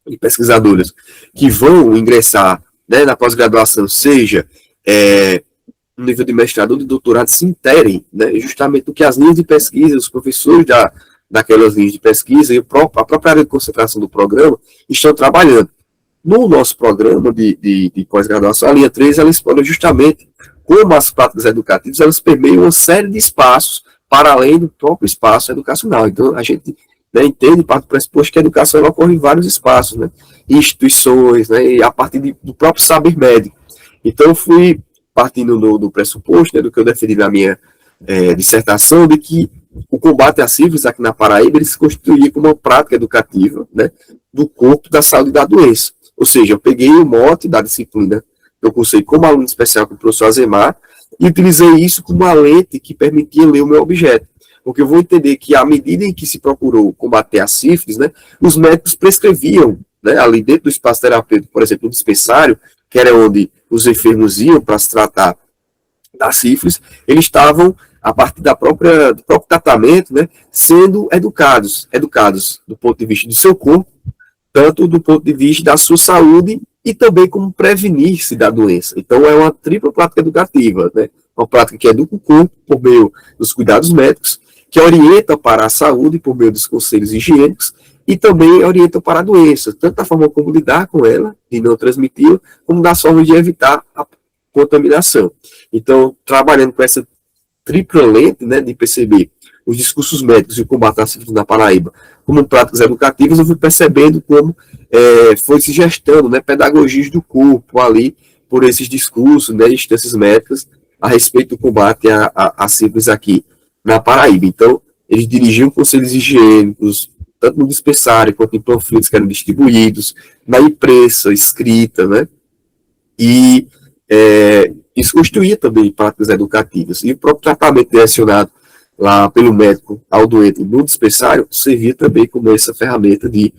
e pesquisadoras que vão ingressar, né, na pós-graduação, seja no nível de mestrado ou de doutorado, se interem, né, justamente do que as linhas de pesquisa, os professores daquelas linhas de pesquisa e a própria área de concentração do programa estão trabalhando. No nosso programa de pós-graduação, a linha 3, ela explora justamente como as práticas educativas elas permeiam uma série de espaços para além do próprio espaço educacional. Então, a gente, né, entende, parte do pressuposto que a educação ela ocorre em vários espaços, né, instituições, né, e a partir do próprio saber médico. Então, eu fui partindo do pressuposto, né, do que eu defendi na minha dissertação, de que o combate à sífilis aqui na Paraíba ele se constituía como uma prática educativa, né, do corpo, da saúde e da doença. Ou seja, eu peguei o mote da disciplina que eu cursei como aluno especial com o professor Azemar e utilizei isso como uma lente que permitia ler o meu objeto. Porque eu vou entender que à medida em que se procurou combater a sífilis, né, os médicos prescreviam, né, ali dentro do espaço terapêutico, por exemplo, no dispensário, que era onde os enfermos iam para se tratar da sífilis, eles estavam a partir do próprio tratamento, né, sendo educados do ponto de vista do seu corpo, tanto do ponto de vista da sua saúde e também como prevenir-se da doença. Então, é uma tripla prática educativa, né? Uma prática que educa o corpo por meio dos cuidados médicos, que orienta para a saúde por meio dos conselhos higiênicos e também orienta para a doença, tanto da forma como lidar com ela, de não transmiti-la, como das formas de evitar a contaminação. Então, trabalhando com essa tripla lente, né, de perceber os discursos médicos e o combate à sífilis na Paraíba como práticas educativas, eu fui percebendo como foi se gestando, né, pedagogias do corpo ali, por esses discursos, né, instâncias médicas a respeito do combate à sífilis aqui na Paraíba. Então, eles dirigiam conselhos higiênicos, tanto no dispensário quanto em panfletos que eram distribuídos, na imprensa, escrita, né, e isso constituía também práticas educativas. E o próprio tratamento direcionado lá pelo médico ao doente no dispensário servia também como essa ferramenta de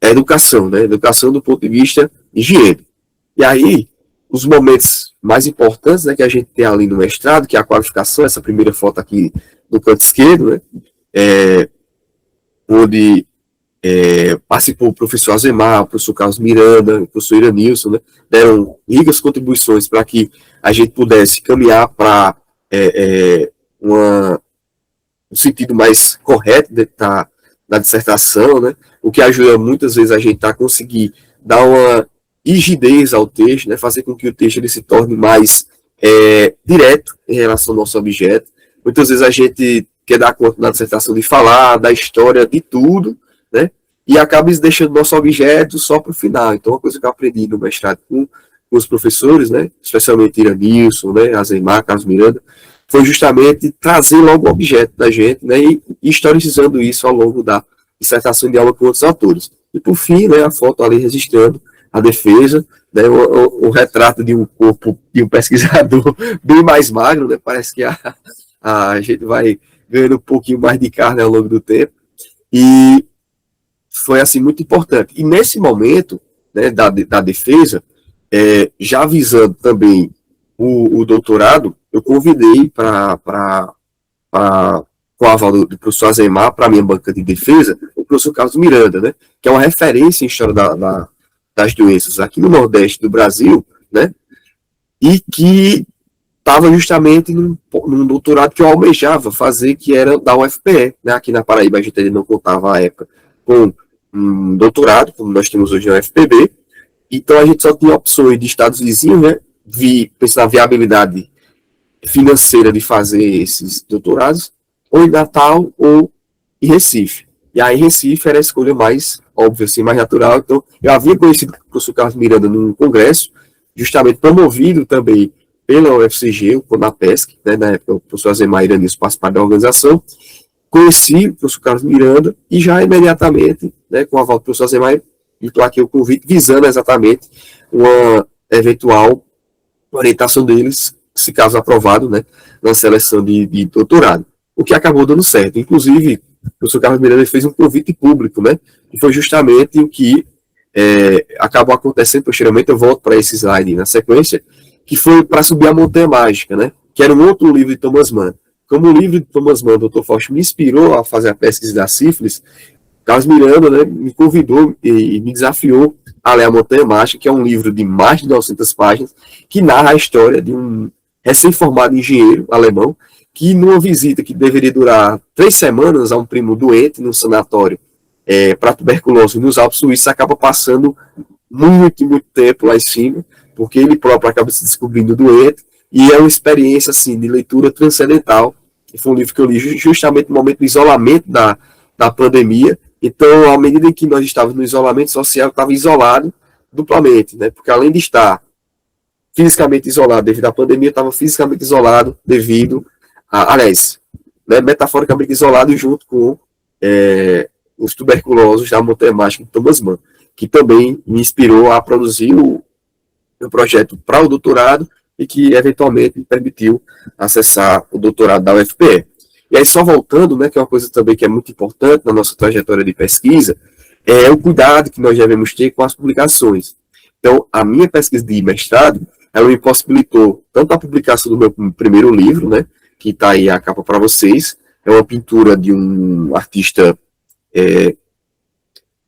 educação, né? Educação do ponto de vista higiênico. E aí, os momentos mais importantes, né, que a gente tem ali no mestrado, que é a qualificação, essa primeira foto aqui no canto esquerdo, né, onde participou o professor Azemar, o professor Carlos Miranda, o professor Iranilson, né, deram ricas contribuições para que a gente pudesse caminhar para um sentido mais correto da dissertação, né, o que ajuda muitas vezes a gente a conseguir dar uma rigidez ao texto, né, fazer com que o texto ele se torne mais direto em relação ao nosso objeto. Muitas vezes a gente quer dar conta na dissertação de falar, da história, de tudo, né, e acaba deixando nosso objeto só para o final. Então, uma coisa que eu aprendi no mestrado com os professores, né, especialmente Iranilson, né, Azemar, Carlos Miranda, foi justamente trazer logo o objeto da gente, né, e historicizando isso ao longo da dissertação de aula com outros autores. E, por fim, né, a foto ali registrando a defesa, né, o retrato de um corpo de um pesquisador bem mais magro, né, parece que a gente vai ganhando um pouquinho mais de carne ao longo do tempo, e foi, assim, muito importante. E nesse momento, né, da defesa, já visando também o doutorado, eu convidei com o aval do professor Azemar, para a minha banca de defesa, o professor Carlos Miranda, né, que é uma referência em história das doenças aqui no Nordeste do Brasil, né, e que estava justamente num doutorado que eu almejava fazer, que era da UFPE, né, aqui na Paraíba a gente ainda não contava à época com um doutorado, como nós temos hoje na UFPB, então a gente só tinha opções de estados vizinhos, né, pensar na viabilidade financeira de fazer esses doutorados, ou em Natal ou em Recife. E aí Recife era a escolha mais óbvia, assim, mais natural. Então, eu havia conhecido o professor Carlos Miranda num congresso, justamente promovido também pela UFCG, o CONAPESC, né, na época o professor Azemar Iranilson participava da organização. Conheci o professor Carlos Miranda e já imediatamente, né, com a volta do professor Azemar, aqui o convite visando exatamente uma eventual orientação deles, se caso aprovado, né, na seleção de doutorado. O que acabou dando certo. Inclusive, o professor Carlos Miranda fez um convite público, né, que foi justamente o que acabou acontecendo. Posteriormente, eu volto para esse slide na sequência, que foi para subir a Montanha Mágica, né, que era um outro livro de Thomas Mann. Como o livro de Thomas Mann, o Dr. Fausto, me inspirou a fazer a pesquisa da sífilis, Carlos Miranda, né, me convidou e me desafiou a ler A Montanha Mágica, que é um livro de mais de 900 páginas, que narra a história de um recém-formado engenheiro alemão, que numa visita que deveria durar 3 semanas a um primo doente num sanatório para tuberculose nos Alpes Suíços, acaba passando muito tempo lá em cima, porque ele próprio acaba se descobrindo doente, e é uma experiência assim, de leitura transcendental, que foi um livro que eu li justamente no momento do isolamento da pandemia. Então, à medida que nós estávamos no isolamento social, eu estava isolado duplamente, né? Porque além de estar fisicamente isolado devido à pandemia, eu estava fisicamente isolado devido aliás, né, metaforicamente isolado junto com os tuberculosos da Montanha Mágica de Thomas Mann, que também me inspirou a produzir o projeto para o doutorado e que eventualmente me permitiu acessar o doutorado da UFPE. E aí, só voltando, né, que é uma coisa também que é muito importante na nossa trajetória de pesquisa, é o cuidado que nós devemos ter com as publicações. Então, a minha pesquisa de mestrado, ela me possibilitou tanto a publicação do meu primeiro livro, né, que está aí a capa para vocês. É uma pintura de um artista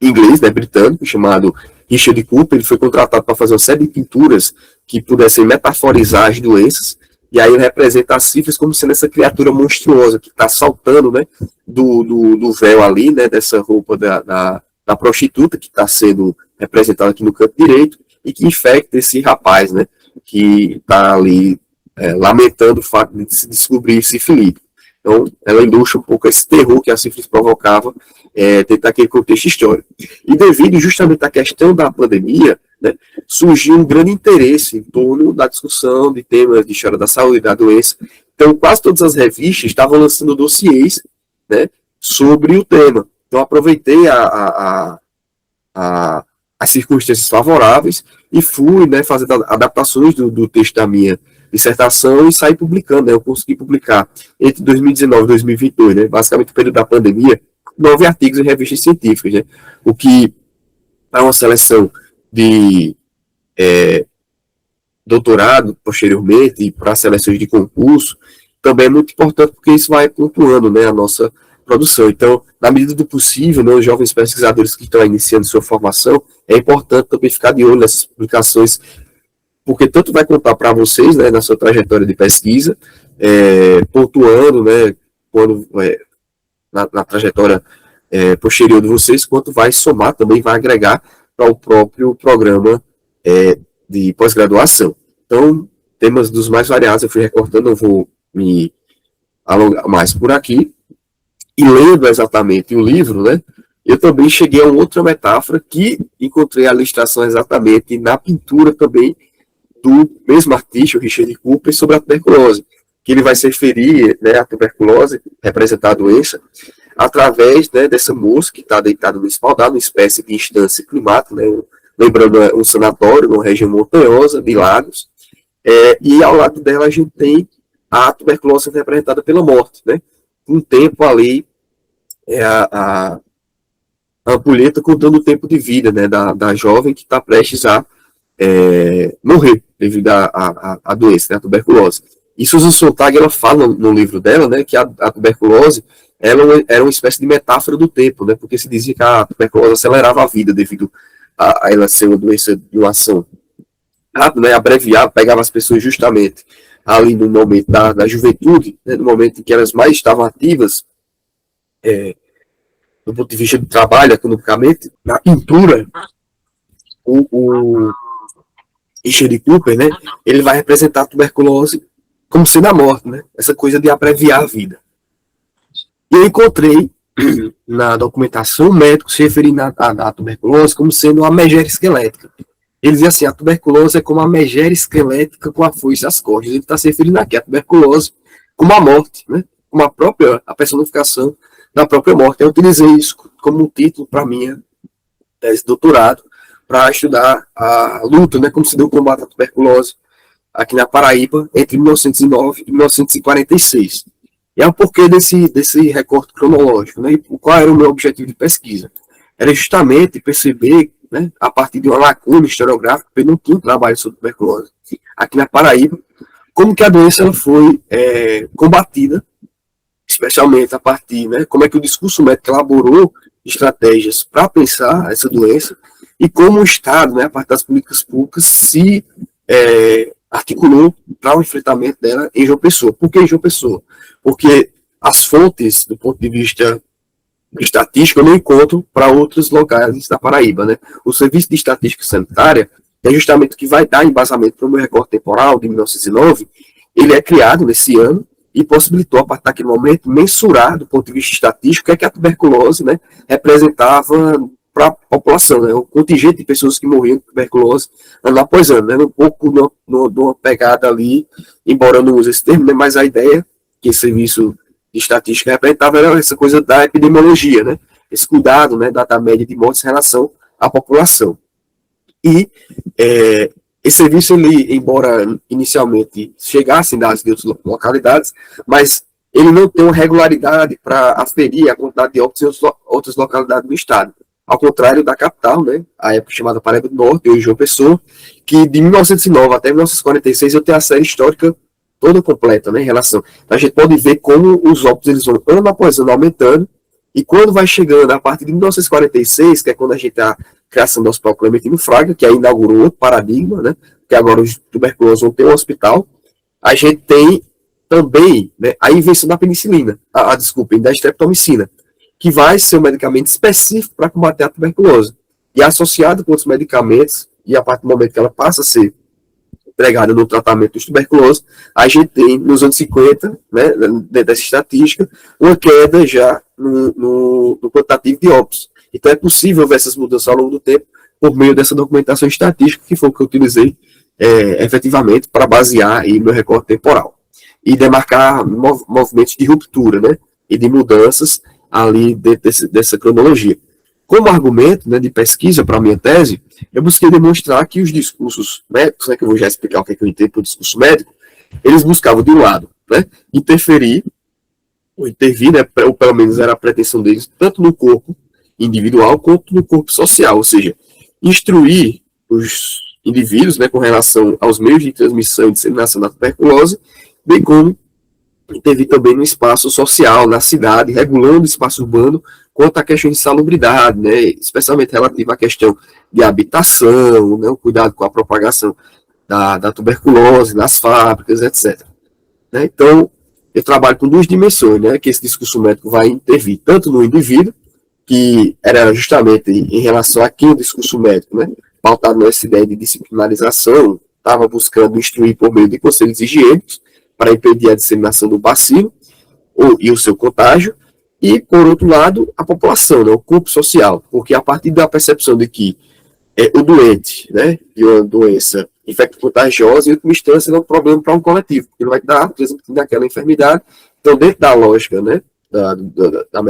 inglês, né, britânico, chamado Richard Cooper. Ele foi contratado para fazer uma série de pinturas que pudessem metaforizar as doenças, e aí ele representa as sífilis como sendo essa criatura monstruosa que está saltando, né, do véu ali, né, dessa roupa da prostituta, que está sendo representada aqui no canto direito, e que infecta esse rapaz, né, que está ali lamentando o fato de se descobrir sifilítico. Então, ela ilustra um pouco esse terror que a sífilis provocava dentro daquele contexto histórico. E devido justamente à questão da pandemia, né, surgiu um grande interesse em torno da discussão de temas de história da saúde, da doença. Então, quase todas as revistas estavam lançando dossiês, né, sobre o tema. Então, aproveitei as circunstâncias favoráveis e fui, né, fazendo adaptações do texto da minha dissertação e saí publicando, né? Eu consegui publicar entre 2019 e 2022, né? Basicamente no período da pandemia, 9 artigos em revistas científicas, né? O que para uma seleção de doutorado posteriormente e para seleções de concurso também é muito importante, porque isso vai pontuando, né, a nossa produção. Então, na medida do possível, né, os jovens pesquisadores que estão iniciando sua formação, é importante também ficar de olho nessas publicações, porque tanto vai contar para vocês, né, na sua trajetória de pesquisa, pontuando, né, quando, na trajetória posterior de vocês, quanto vai somar, também vai agregar para o próprio programa de pós-graduação. Então, temas dos mais variados, eu fui recortando, eu vou me alongar mais por aqui, e lendo exatamente o livro, né, eu também cheguei a uma outra metáfora que encontrei a ilustração exatamente na pintura também do mesmo artista, o Richard Cooper, sobre a tuberculose, que ele vai se referir, né, à tuberculose, representar a doença, através, né, dessa moça que está deitada no espaldar, uma espécie de instância climática, né, lembrando um sanatório, numa região montanhosa, de lagos, e ao lado dela a gente tem a tuberculose representada pela morte, né, um tempo ali, a ampulheta contando o tempo de vida, né, da jovem que está prestes a morrer devido à doença, né, a tuberculose. E Susan Sontag, ela fala no livro dela, né, que a tuberculose era uma espécie de metáfora do tempo, né, porque se dizia que a tuberculose acelerava a vida devido a ela ser uma doença de uma ação rápida, né, abreviar, pegava as pessoas justamente ali no momento da juventude, né, no momento em que elas mais estavam ativas, do ponto de vista do trabalho, economicamente. Na pintura, o Richard Cooper, né, ele vai representar a tuberculose como sendo a morte, né, essa coisa de abreviar a vida. E eu encontrei na documentação médico se referindo à tuberculose como sendo uma megera esquelética. Ele diz assim, a tuberculose é como a megera esquelética com a foice às costas. Ele está se referindo aqui à tuberculose como a morte, né, como a personificação da própria morte. Eu utilizei isso como título para minha tese de doutorado, para estudar a luta, né, como se deu o combate à tuberculose aqui na Paraíba entre 1909 e 1946. E é o porquê desse recorte cronológico, né, e qual era o meu objetivo de pesquisa. Era justamente perceber, né, a partir de uma lacuna historiográfica, porque não tinha um trabalho sobre tuberculose aqui na Paraíba, como que a doença ela foi combatida, especialmente a partir, né, como é que o discurso médico elaborou estratégias para pensar essa doença e como o Estado, né, a partir das políticas públicas, se articulou para o enfrentamento dela em João Pessoa. Por que em João Pessoa? Porque as fontes, do ponto de vista estatístico, eu não encontro para outros locais da Paraíba, né? O Serviço de Estatística Sanitária é justamente o que vai dar embasamento para o meu recorte temporal de 1909. Ele é criado nesse ano e possibilitou, a partir daquele momento, mensurar, do ponto de vista estatístico, o que a tuberculose, né, representava para a população, né, o contingente de pessoas que morriam de tuberculose ano após ano, né, um pouco de uma pegada ali, embora eu não use esse termo, né, mas a ideia que esse serviço de estatística representava era essa coisa da epidemiologia, né, esse cuidado, né, da média de mortes em relação à população. E esse serviço, ele, embora inicialmente chegasse em dados de outras localidades, mas ele não tem uma regularidade para aferir a quantidade de óbitos em outras localidades do estado. Ao contrário da capital, né, a época chamada Paraíba do Norte, hoje João Pessoa, que de 1909 até 1946 eu tenho a série histórica toda completa, né, em relação. A gente pode ver como os óbitos eles vão ano após ano aumentando, e quando vai chegando a partir de 1946, que é quando a gente está criação do Hospital Clementino Fraga, que aí inaugurou outro paradigma, né, que agora os tuberculosos vão ter um hospital, a gente tem também, né, a invenção da penicilina, desculpem, da streptomicina, que vai ser um medicamento específico para combater a tuberculose. E associado com outros medicamentos, e a partir do momento que ela passa a ser empregada no tratamento dos tuberculosos, a gente tem, nos anos 50, né, dentro dessa estatística, uma queda já no quantitativo de óbitos. Então é possível ver essas mudanças ao longo do tempo por meio dessa documentação estatística, que foi o que eu utilizei efetivamente para basear aí meu recorte temporal. E demarcar movimentos de ruptura, né, e de mudanças ali dentro dessa cronologia. Como argumento, né, de pesquisa para a minha tese, eu busquei demonstrar que os discursos médicos, né, que eu vou já explicar o que é que eu entendo por discurso médico, eles buscavam, de um lado, né, interferir, ou intervir, né, ou pelo menos era a pretensão deles, tanto no corpo individual quanto no corpo social, ou seja, instruir os indivíduos, né, com relação aos meios de transmissão e disseminação da tuberculose, bem como intervir também no espaço social, na cidade, regulando o espaço urbano quanto à questão de salubridade, né, especialmente relativa à questão de habitação, né, o cuidado com a propagação da tuberculose nas fábricas, etc. Né, então, eu trabalho com duas dimensões, né, que esse discurso médico vai intervir tanto no indivíduo, que era justamente em relação a quem o discurso médico, né, pautado nessa ideia de disciplinarização, estava buscando instruir por meio de conselhos higiênicos para impedir a disseminação do bacilo e o seu contágio, e, por outro lado, a população, né, o corpo social, porque a partir da percepção de que o doente, né, de uma doença infecto-contagiosa, em última instância, é um problema para um coletivo, porque ele vai dar transmitindo aquela enfermidade. Então, dentro da lógica, né, da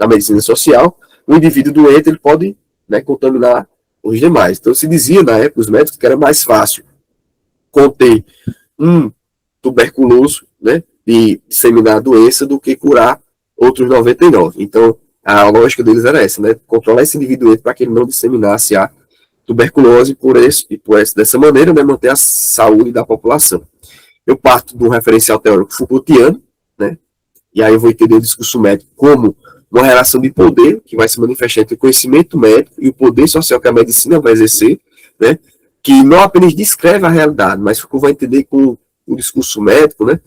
medicina social, o indivíduo doente ele pode, né, contaminar os demais. Então, se dizia na época, os médicos, que era mais fácil conter um tuberculoso, né, de disseminar a doença do que curar outros 99. Então, a lógica deles era essa, né, controlar esse indivíduo para que ele não disseminasse a tuberculose dessa maneira, né, manter a saúde da população. Eu parto do referencial teórico Foucaultiano, né, e aí eu vou entender o discurso médico como uma relação de poder que vai se manifestar entre o conhecimento médico e o poder social que a medicina vai exercer, né, que não apenas descreve a realidade, mas Foucault vai entender com o discurso médico, né,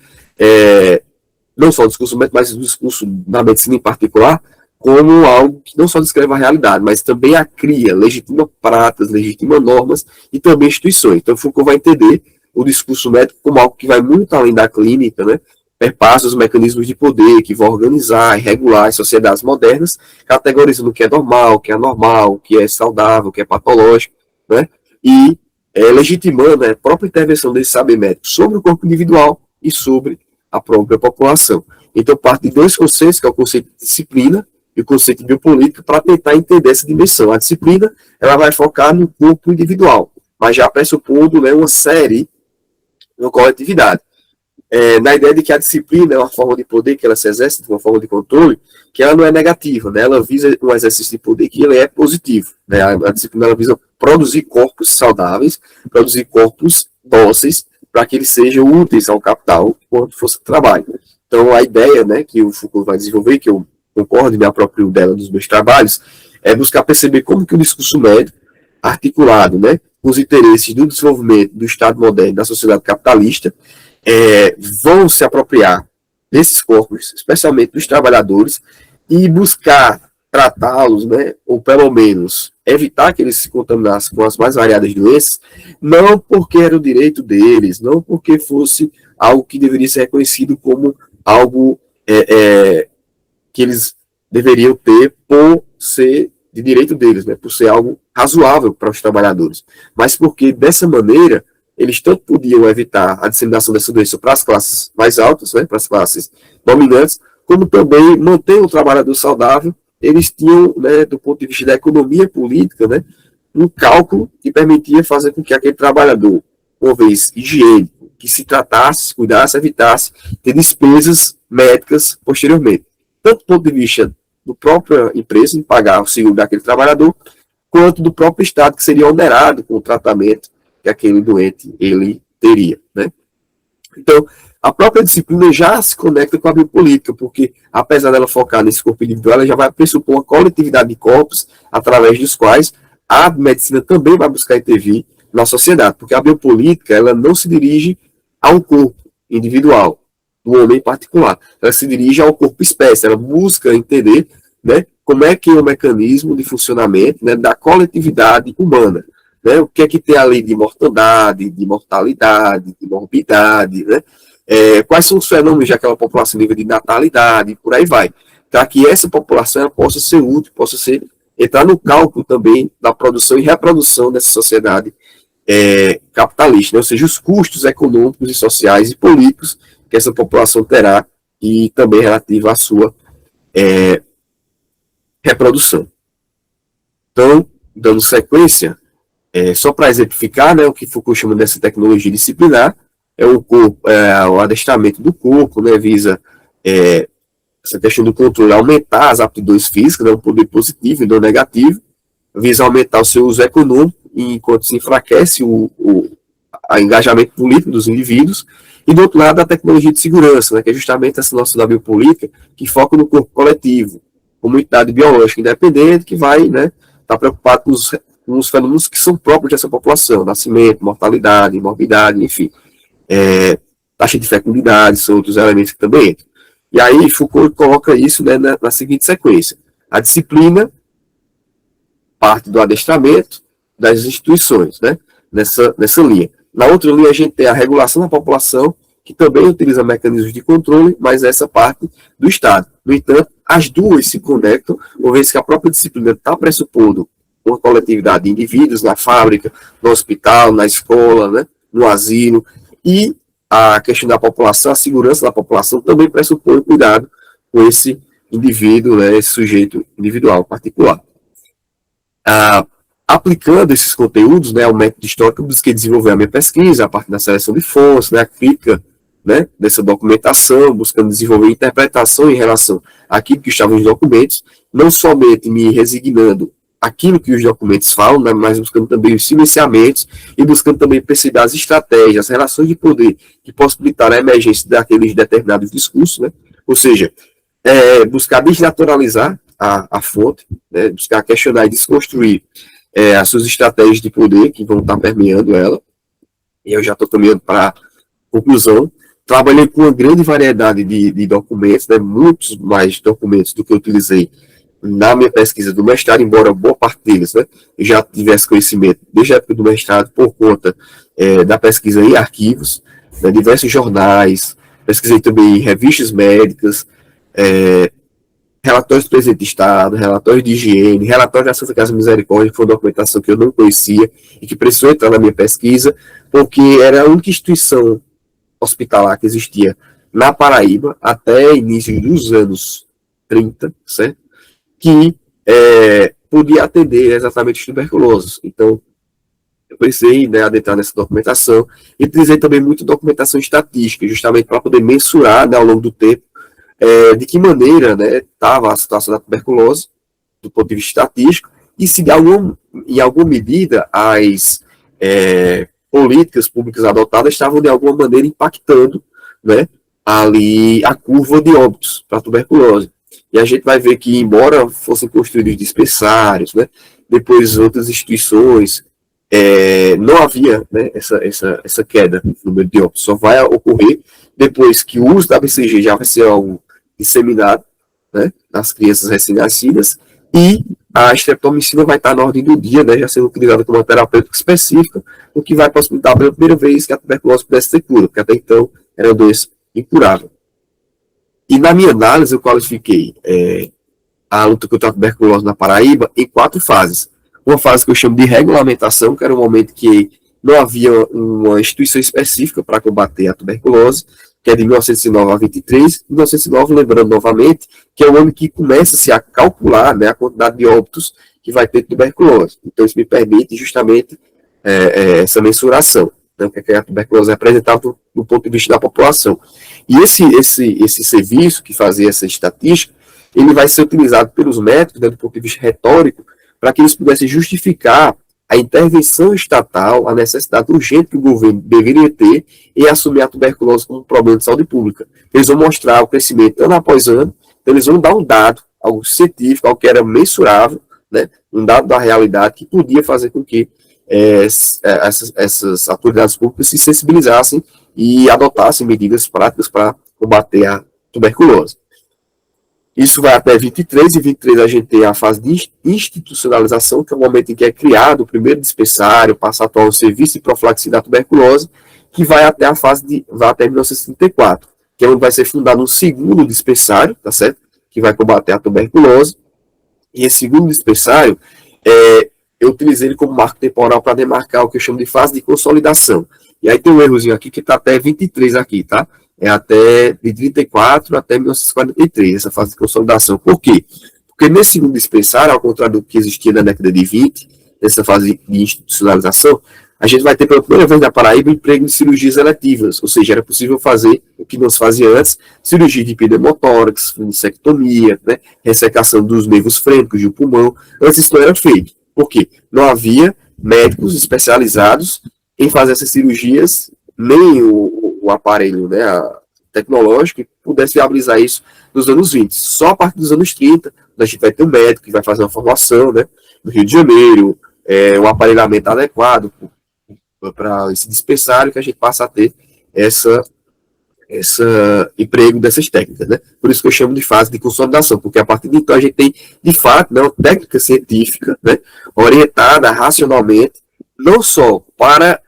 não só o discurso médico, mas o discurso da medicina em particular, como algo que não só descreve a realidade, mas também a cria, legitima práticas, legitima normas e também instituições. Então Foucault vai entender o discurso médico como algo que vai muito além da clínica, né, perpassa os mecanismos de poder que vão organizar e regular as sociedades modernas, categorizando o que é normal, o que é anormal, o que é saudável, o que é patológico, né, e legitimando a própria intervenção desse saber médico sobre o corpo individual e sobre a própria população. Então, parte de dois conceitos, que é o conceito de disciplina e o conceito de biopolítica, para tentar entender essa dimensão. A disciplina ela vai focar no corpo individual, mas já pressupondo, né, uma série, uma coletividade. Na ideia de que a disciplina é uma forma de poder que ela se exerce, uma forma de controle, que ela não é negativa, né? Ela visa um exercício de poder que ele é positivo. Né? A disciplina ela visa produzir corpos saudáveis, produzir corpos dóceis, para que eles sejam úteis ao capital quanto força de trabalho. Então, a ideia, né, que o Foucault vai desenvolver, que eu concordo e me aproprio dela nos meus trabalhos, é buscar perceber como que o discurso médico, articulado, né, com os interesses do desenvolvimento do Estado moderno, da sociedade capitalista, vão se apropriar desses corpos, especialmente dos trabalhadores, e buscar tratá-los, né, ou pelo menos evitar que eles se contaminassem com as mais variadas doenças, não porque era o direito deles, não porque fosse algo que deveria ser reconhecido como algo que eles deveriam ter por ser de direito deles, né, por ser algo razoável para os trabalhadores, mas porque dessa maneira eles tanto podiam evitar a disseminação dessa doença para as classes mais altas, né, para as classes dominantes, como também manter o trabalhador saudável. Eles tinham, né, do ponto de vista da economia política, né, um cálculo que permitia fazer com que aquele trabalhador, uma vez higiênico, que se tratasse, se cuidasse, evitasse ter despesas médicas posteriormente. Tanto do ponto de vista da própria empresa, em pagar o seguro daquele trabalhador, quanto do próprio Estado, que seria onerado com o tratamento que aquele doente ele teria, né? Então, a própria disciplina já se conecta com a biopolítica, porque, apesar dela focar nesse corpo individual, ela já vai pressupor uma coletividade de corpos, através dos quais a medicina também vai buscar intervir na sociedade, porque a biopolítica, ela não se dirige a um corpo individual, do homem em particular, ela se dirige ao corpo espécie, ela busca entender, né, como é que é o mecanismo de funcionamento, né, da coletividade humana, né, o que é que tem ali de mortandade, de mortalidade, de morbidade, né, quais são os fenômenos daquela população, nível de natalidade, e por aí vai, para que essa população possa ser útil, entrar no cálculo também da produção e reprodução dessa sociedade capitalista, né? Ou seja, os custos econômicos e sociais e políticos que essa população terá e também relativa à sua reprodução. Então, dando sequência, só para exemplificar, né, o que Foucault chama dessa tecnologia disciplinar, o adestramento do corpo, né, visa essa questão do controle, aumentar as aptidões físicas, né, um poder positivo e não negativo, visa aumentar o seu uso econômico, enquanto se enfraquece o engajamento político dos indivíduos, e do outro lado a tecnologia de segurança, né, que é justamente essa nossa da biopolítica, que foca no corpo coletivo, comunidade biológica independente, que vai, né, estar preocupado com os fenômenos que são próprios dessa população, nascimento, mortalidade, morbidade, enfim, taxa de fecundidade, são outros elementos que também entram. E aí Foucault coloca isso, né, na seguinte sequência: a disciplina parte do adestramento das instituições, né, nessa linha. Na outra linha a gente tem a regulação da população, que também utiliza mecanismos de controle, mas essa parte do Estado. No entanto, as duas se conectam, uma vez que a própria disciplina está pressupondo uma coletividade de indivíduos na fábrica, no hospital, na escola, né, no asilo, e a questão da população, a segurança da população também pressupõe cuidado com esse indivíduo, né, esse sujeito individual particular. Aplicando esses conteúdos, né, ao método histórico, eu busquei desenvolver a minha pesquisa, a partir da seleção de fontes, né, a crítica, né, dessa documentação, buscando desenvolver interpretação em relação àquilo que estava nos documentos, não somente me resignando aquilo que os documentos falam, né, mas buscando também os silenciamentos e buscando também perceber as estratégias, as relações de poder que possibilitaram a emergência daqueles determinados discursos, né, ou seja, buscar desnaturalizar a fonte, né, buscar questionar e desconstruir as suas estratégias de poder que vão estar permeando ela, e eu já estou caminhando para a conclusão. Trabalhei com uma grande variedade de documentos, né, muitos mais documentos do que eu utilizei na minha pesquisa do mestrado, embora boa parte deles, né, eu já tivesse conhecimento desde a época do mestrado por conta da pesquisa em arquivos, né, diversos jornais, pesquisei também em revistas médicas, relatórios do presidente de Estado, relatórios de higiene, relatórios da Santa Casa Misericórdia, que foi uma documentação que eu não conhecia e que precisou entrar na minha pesquisa, porque era a única instituição hospitalar que existia na Paraíba até início dos anos 30, certo? Que podia atender exatamente os tuberculosos. Então, eu precisei, né, adentrar nessa documentação e utilizei também muita documentação estatística, justamente para poder mensurar, né, ao longo do tempo, de que maneira, né, estava a situação da tuberculose do ponto de vista estatístico e se em alguma medida as políticas públicas adotadas estavam de alguma maneira impactando, né, ali a curva de óbitos para a tuberculose. E a gente vai ver que, embora fossem construídos dispensários, né, depois outras instituições, não havia, né, essa queda no número de óbitos. Só vai ocorrer depois que o uso da BCG já vai ser algo disseminado, né, nas crianças recém-nascidas, e a estreptomicina vai estar na ordem do dia, né, já sendo utilizada como uma terapêutica específica, o que vai possibilitar pela primeira vez que a tuberculose pudesse ter cura, porque até então era uma doença incurável. E na minha análise eu qualifiquei a luta contra a tuberculose na Paraíba em 4 fases. Uma fase que eu chamo de regulamentação, que era um momento que não havia uma instituição específica para combater a tuberculose, que é de 1909 a 23, 1909, lembrando novamente, que é o ano que começa-se a calcular, né, a quantidade de óbitos que vai ter tuberculose. Então isso me permite justamente essa mensuração, né, o que a tuberculose representava do ponto de vista da população. E esse serviço que fazia essa estatística, ele vai ser utilizado pelos médicos, né, do ponto de vista retórico, para que eles pudessem justificar a intervenção estatal, a necessidade urgente que o governo deveria ter em assumir a tuberculose como um problema de saúde pública. Eles vão mostrar o crescimento ano após ano, então eles vão dar um dado, algo científico, algo que era mensurável, né, um dado da realidade que podia fazer com que essas autoridades públicas se sensibilizassem e adotassem medidas práticas para combater a tuberculose. Isso vai até 23, e 23 a gente tem a fase de institucionalização, que é o momento em que é criado o primeiro dispensário, passa a atuar o serviço de profilaxia da tuberculose, que vai até a fase vai até 1934, que é onde vai ser fundado um segundo dispensário, tá certo? Que vai combater a tuberculose. E esse segundo dispensário, eu utilizei ele como marco temporal para demarcar o que eu chamo de fase de consolidação. E aí tem um errozinho aqui que está até 23 aqui, tá? É até de 34 até 1943, essa fase de consolidação. Por quê? Porque nesse segundo dispensário, ao contrário do que existia na década de 20, nessa fase de institucionalização, a gente vai ter pela primeira vez na Paraíba emprego de cirurgias eletivas, ou seja, era possível fazer o que não se fazia antes, cirurgia de pneumotórax, funisectomia, né, ressecação dos nervos frênicos do pulmão. Antes isso não era feito. Por quê? Não havia médicos especializados em fazer essas cirurgias, nem o aparelho, né, tecnológico que pudesse viabilizar isso nos anos 20. Só a partir dos anos 30, a gente vai ter um médico que vai fazer uma formação, né, no Rio de Janeiro, um aparelhamento adequado para esse dispensário, que a gente passa a ter esse emprego dessas técnicas, né? Por isso que eu chamo de fase de consolidação, porque a partir de então a gente tem, de fato, né, uma técnica científica, né, orientada racionalmente, não só para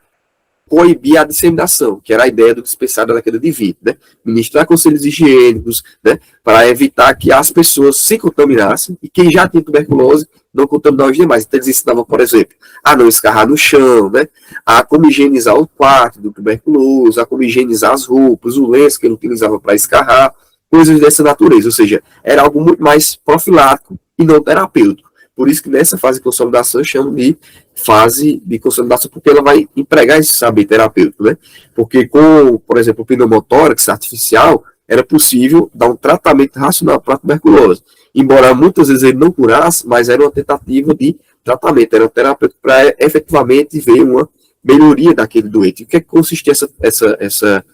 coibir a disseminação, que era a ideia do dispensário da década de 20, né? Ministrar conselhos higiênicos, né? Para evitar que as pessoas se contaminassem e quem já tinha tuberculose não contaminar os demais. Então eles ensinavam, por exemplo, a não escarrar no chão, né? A como higienizar o quarto do tuberculoso, a como higienizar as roupas, o lenço que ele utilizava para escarrar, coisas dessa natureza. Ou seja, era algo muito mais profilático e não terapêutico. Por isso que nessa fase de consolidação eu chamo de fase de consolidação, porque ela vai empregar esse saber terapêutico, né? Porque com, por exemplo, o pneumotórax artificial, era possível dar um tratamento racional para a tuberculose. Embora muitas vezes ele não curasse, mas era uma tentativa de tratamento, era um terapêutico para efetivamente ver uma melhoria daquele doente. O que é que consiste essa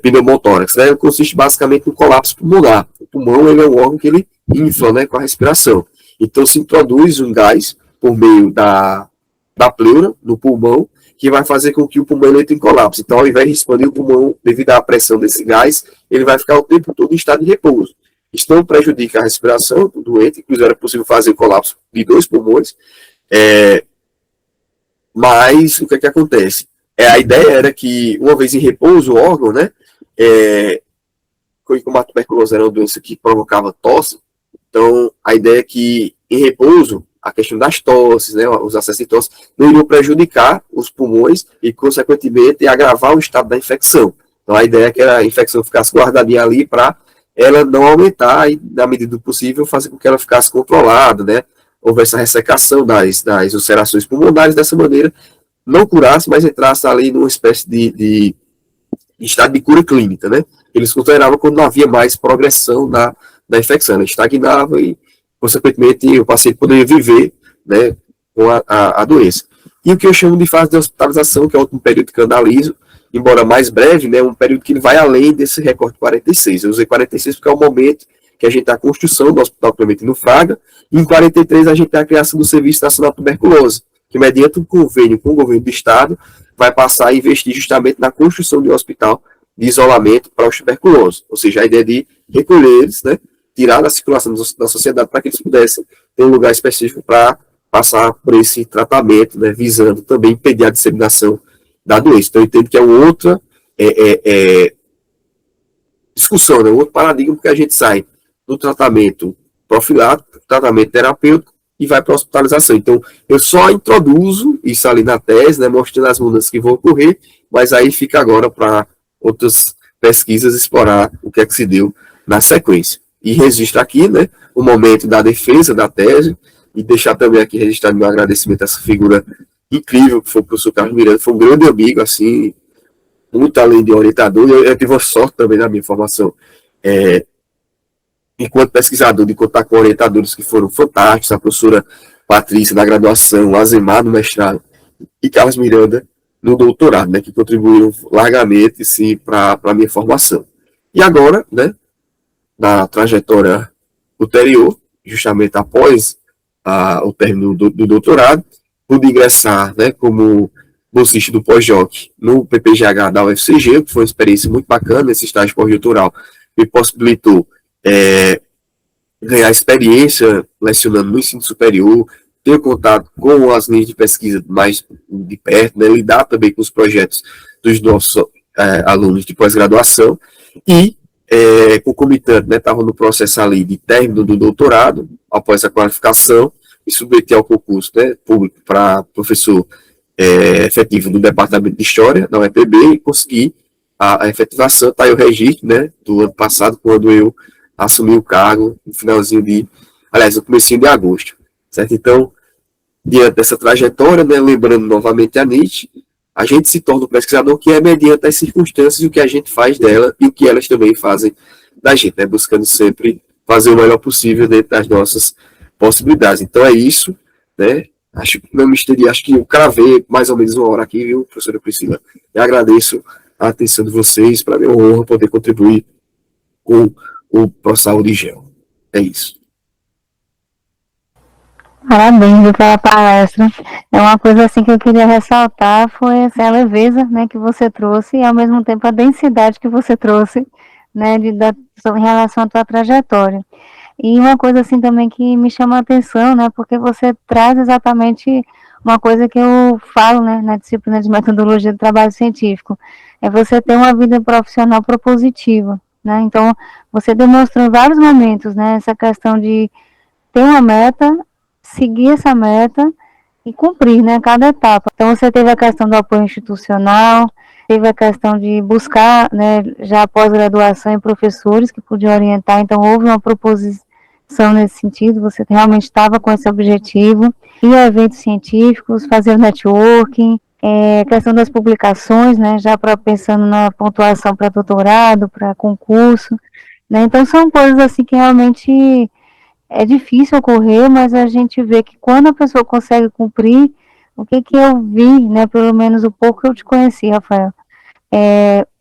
pneumotórax? Né? Ela consiste basicamente no colapso pulmonar. O pulmão ele é um órgão que ele infla, né, com a respiração. Então se introduz um gás por meio da pleura, no pulmão, que vai fazer com que o pulmão entre em colapso. Então, ao invés de expandir o pulmão devido à pressão desse gás, ele vai ficar o tempo todo em estado de repouso. Isso não prejudica a respiração do doente, inclusive era possível fazer o colapso de 2 pulmões, mas o que é que acontece? A ideia era que, uma vez em repouso, o órgão, né, como a tuberculose era uma doença que provocava tosse, então a ideia é que, em repouso, a questão das tosses, né, os acessos de tosse, não iriam prejudicar os pulmões e, consequentemente, agravar o estado da infecção. Então, a ideia é que a infecção ficasse guardadinha ali para ela não aumentar e, na medida do possível, fazer com que ela ficasse controlada, né, houvesse a ressecação das ulcerações pulmonares, dessa maneira, não curasse, mas entrasse ali numa espécie de estado de cura clínica, né. Eles consideravam quando não havia mais progressão da infecção, ela estagnava e, consequentemente, o paciente poderia viver, né, com a doença. E o que eu chamo de fase de hospitalização, que é o último período que eu analiso, embora mais breve, né, um período que ele vai além desse recorte 46. Eu usei 46 porque é o momento que a gente tem a construção do Hospital Clementino Fraga, e em 43 a gente tem a criação do Serviço Nacional de Tuberculose, que mediante um convênio com o governo do Estado, vai passar a investir justamente na construção de um hospital de isolamento para os tuberculosos. Ou seja, a ideia de recolher eles, né, tirar da circulação da sociedade para que eles pudessem ter um lugar específico para passar por esse tratamento, né, visando também impedir a disseminação da doença. Então, eu entendo que é uma outra discussão, né, um outro paradigma, porque a gente sai do tratamento profilático, tratamento terapêutico, e vai para a hospitalização. Então, eu só introduzo isso ali na tese, né, mostrando as mudanças que vão ocorrer, mas aí fica agora para outras pesquisas explorar o que é que se deu na sequência. E registro aqui, né, o momento da defesa da tese, e deixar também aqui registrado meu agradecimento a essa figura incrível que foi o professor Carlos Miranda, foi um grande amigo, assim, muito além de orientador, e eu tive a sorte também na minha formação, enquanto pesquisador, de contar com orientadores que foram fantásticos, a professora Patrícia na graduação, Azemar no mestrado e Carlos Miranda no doutorado, né, que contribuíram largamente, sim, para a minha formação. E agora, né, na trajetória ulterior, justamente após o término do doutorado, pude ingressar, né, como bolsista do pós-doc no PPGH da UFCG, que foi uma experiência muito bacana. Esse estágio pós-doutoral me possibilitou ganhar experiência lecionando no ensino superior, ter contato com as linhas de pesquisa mais de perto, né, lidar também com os projetos dos nossos alunos de pós-graduação e, concomitante, né, estava no processo ali de término do doutorado, após a qualificação, me submeti ao concurso, né, público para professor efetivo do Departamento de História da UEPB e consegui a efetivação. Está aí o registro, né, do ano passado, quando eu assumi o cargo no finalzinho no comecinho de agosto, certo? Então, diante dessa trajetória, né, lembrando novamente a Nietzsche, a gente se torna um pesquisador que é mediante as circunstâncias e o que a gente faz dela e o que elas também fazem da gente, né, buscando sempre fazer o melhor possível dentro das nossas possibilidades. Então é isso, né? Acho que não me estendi, acho que eu cravei mais ou menos uma hora aqui, viu, professora Priscila? E agradeço a atenção de vocês, para mim é uma honra poder contribuir com o ProSaúde Gel. É isso. Parabéns pela palestra. É uma coisa assim que eu queria ressaltar, foi essa leveza, né, que você trouxe e ao mesmo tempo a densidade que você trouxe, né, em relação à tua trajetória. E uma coisa assim também que me chama a atenção, né, porque você traz exatamente uma coisa que eu falo, né, na disciplina de metodologia do trabalho científico, é você ter uma vida profissional propositiva, né, então você demonstrou em vários momentos, né, essa questão de ter uma meta, seguir essa meta e cumprir, né, cada etapa. Então você teve a questão do apoio institucional, teve a questão de buscar, né, já pós-graduação em professores que podiam orientar, então houve uma proposição nesse sentido, você realmente estava com esse objetivo, e eventos científicos, fazer networking, questão das publicações, né, já pensando na pontuação para doutorado, para concurso, né, então são coisas assim que realmente é difícil ocorrer, mas a gente vê que quando a pessoa consegue cumprir, o que eu vi, né, pelo menos o pouco que eu te conheci, Rafael,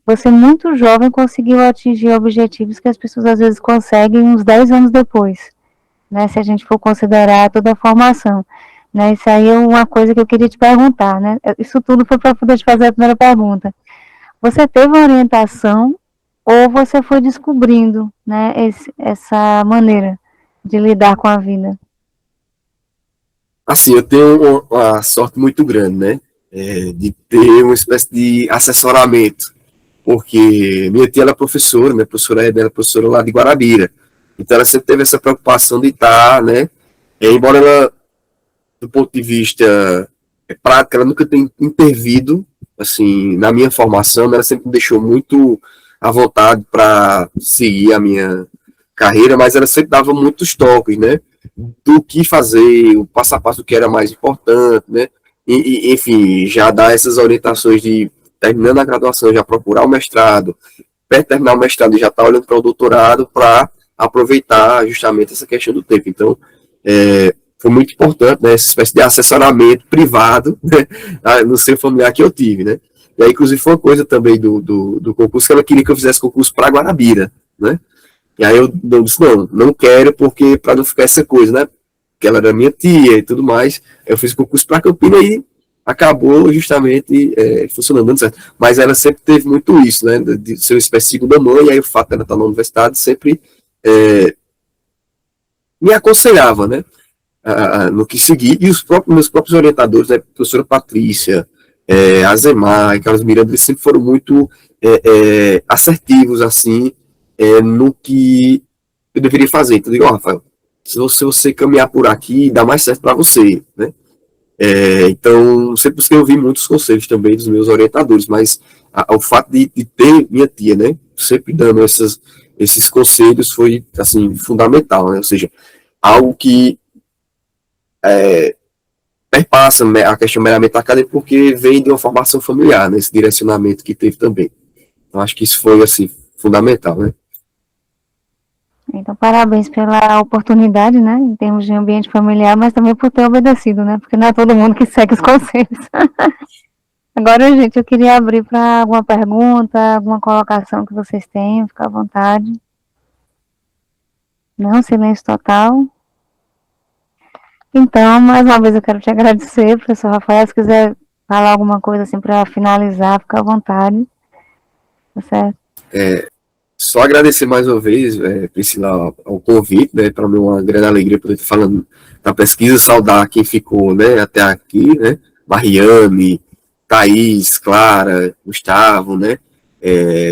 você muito jovem conseguiu atingir objetivos que as pessoas às vezes conseguem uns 10 anos depois, né, se a gente for considerar toda a formação, né, isso aí é uma coisa que eu queria te perguntar, né, isso tudo foi para poder te fazer a primeira pergunta. Você teve uma orientação ou você foi descobrindo, né, essa maneira de lidar com a vida? Assim, eu tenho uma sorte muito grande, né? De ter uma espécie de assessoramento, porque minha tia era professora, né? Professora Rebela, professora lá de Guarabira. Então ela sempre teve essa preocupação de estar, né? Embora ela, do ponto de vista prático, ela nunca tenha intervido, assim, na minha formação, ela sempre me deixou muito à vontade para seguir a minha carreira, mas ela sempre dava muitos toques, né? Do que fazer, o passo a passo do que era mais importante, né? Enfim, já dar essas orientações de terminando a graduação, já procurar o mestrado, perto de terminar o mestrado, já estar olhando para o doutorado para aproveitar justamente essa questão do tempo. Então, foi muito importante, né? Essa espécie de assessoramento privado, né, no seu familiar que eu tive, né? E aí, inclusive, foi uma coisa também do concurso que ela queria que eu fizesse concurso para Guarabira, né? E aí eu disse, não quero, porque para não ficar essa coisa, né? Porque ela era minha tia e tudo mais. Eu fiz concurso para Campina e acabou justamente funcionando, dando certo. Mas ela sempre teve muito isso, né? De ser uma espécie de segunda mãe, e aí o fato dela estar na universidade sempre me aconselhava, né? No que seguir. E meus próprios orientadores, né? A professora Patrícia, Azemar e Carlos Miranda, eles sempre foram muito assertivos, assim, no que eu deveria fazer. Então, eu digo, Rafael, se você caminhar por aqui, dá mais certo para você, né? Então, sempre busquei ouvir muitos conselhos também dos meus orientadores, mas o fato de ter minha tia, né, sempre dando esses conselhos foi, assim, fundamental, né? Ou seja, algo que perpassa a questão meramente acadêmica, porque vem de uma formação familiar, né, esse direcionamento que teve também. Então, acho que isso foi, assim, fundamental, né? Então, parabéns pela oportunidade, né, em termos de ambiente familiar, mas também por ter obedecido, né, porque não é todo mundo que segue os conselhos. Agora, gente, eu queria abrir para alguma pergunta, alguma colocação que vocês tenham, fica à vontade. Não, silêncio total. Então, mais uma vez eu quero te agradecer, professor Rafael, se quiser falar alguma coisa assim para finalizar, fica à vontade. Tá certo? Só agradecer mais uma vez, Priscila, ao convite, né? Para mim é uma grande alegria poder estar falando da pesquisa, saudar quem ficou, né, até aqui, né? Mariane, Thaís, Clara, Gustavo, né?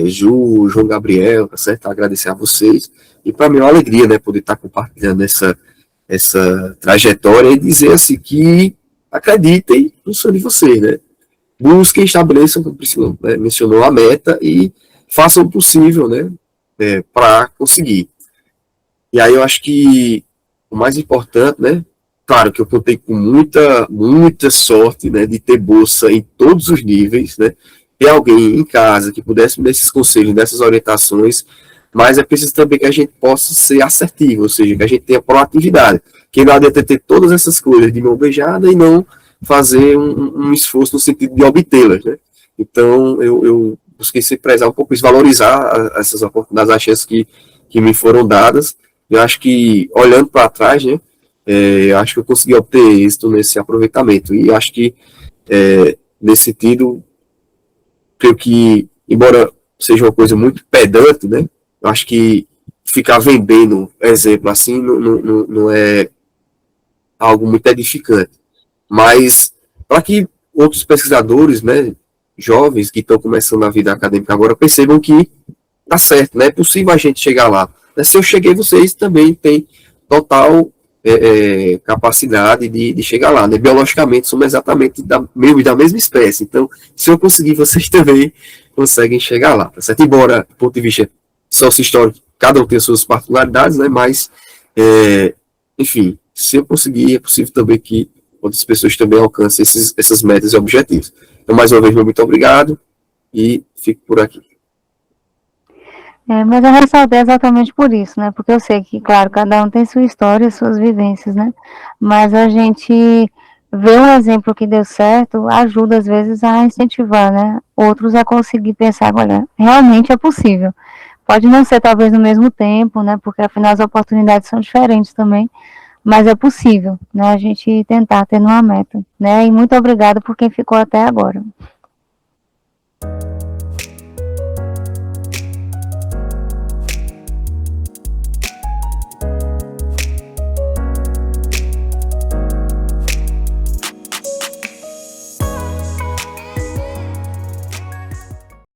João Gabriel, tá certo? Agradecer a vocês. E para mim é uma alegria, né, poder estar compartilhando essa trajetória e dizer assim que acreditem no sonho de vocês, né? Busquem, estabeleçam, como a Priscila, né, mencionou, a meta e façam o possível, né, para conseguir. E aí eu acho que o mais importante, né, claro que eu contei com muita sorte, né, de ter bolsa em todos os níveis, né, ter alguém em casa que pudesse me dar esses conselhos, dessas orientações, mas é preciso também que a gente possa ser assertivo, ou seja, que a gente tenha proatividade, que não adianta ter todas essas coisas de mão beijada e não fazer um esforço no sentido de obtê-las, né. Então, eu busquei se prezar um pouco isso, valorizar essas oportunidades, as chances que me foram dadas. Eu acho que, olhando para trás, né, eu acho que eu consegui obter êxito nesse aproveitamento. E acho que, nesse sentido, creio que, embora seja uma coisa muito pedante, né, eu acho que ficar vendendo exemplo assim não é algo muito edificante. Mas, para que outros pesquisadores, né, jovens que estão começando a vida acadêmica agora percebam que tá certo, né? É possível a gente chegar lá. Se eu cheguei, vocês também têm total capacidade de chegar lá, né? Biologicamente somos exatamente da mesma espécie. Então, se eu conseguir, vocês também conseguem chegar lá, tá certo? Embora, do ponto de vista sócio-histórico, cada um tem suas particularidades, né? Mas, enfim, se eu conseguir, é possível também que outras pessoas também alcancem essas metas e objetivos. Então, mais uma vez, muito obrigado e fico por aqui. Mas eu ressaltei exatamente por isso, né? Porque eu sei que, claro, cada um tem sua história, suas vivências, né? Mas a gente ver um exemplo que deu certo ajuda, às vezes, a incentivar, né? Outros a conseguir pensar, olha, realmente é possível. Pode não ser, talvez, no mesmo tempo, né? Porque, afinal, as oportunidades são diferentes também. Mas é possível, né? A gente tentar ter uma meta, né? E muito obrigada por quem ficou até agora.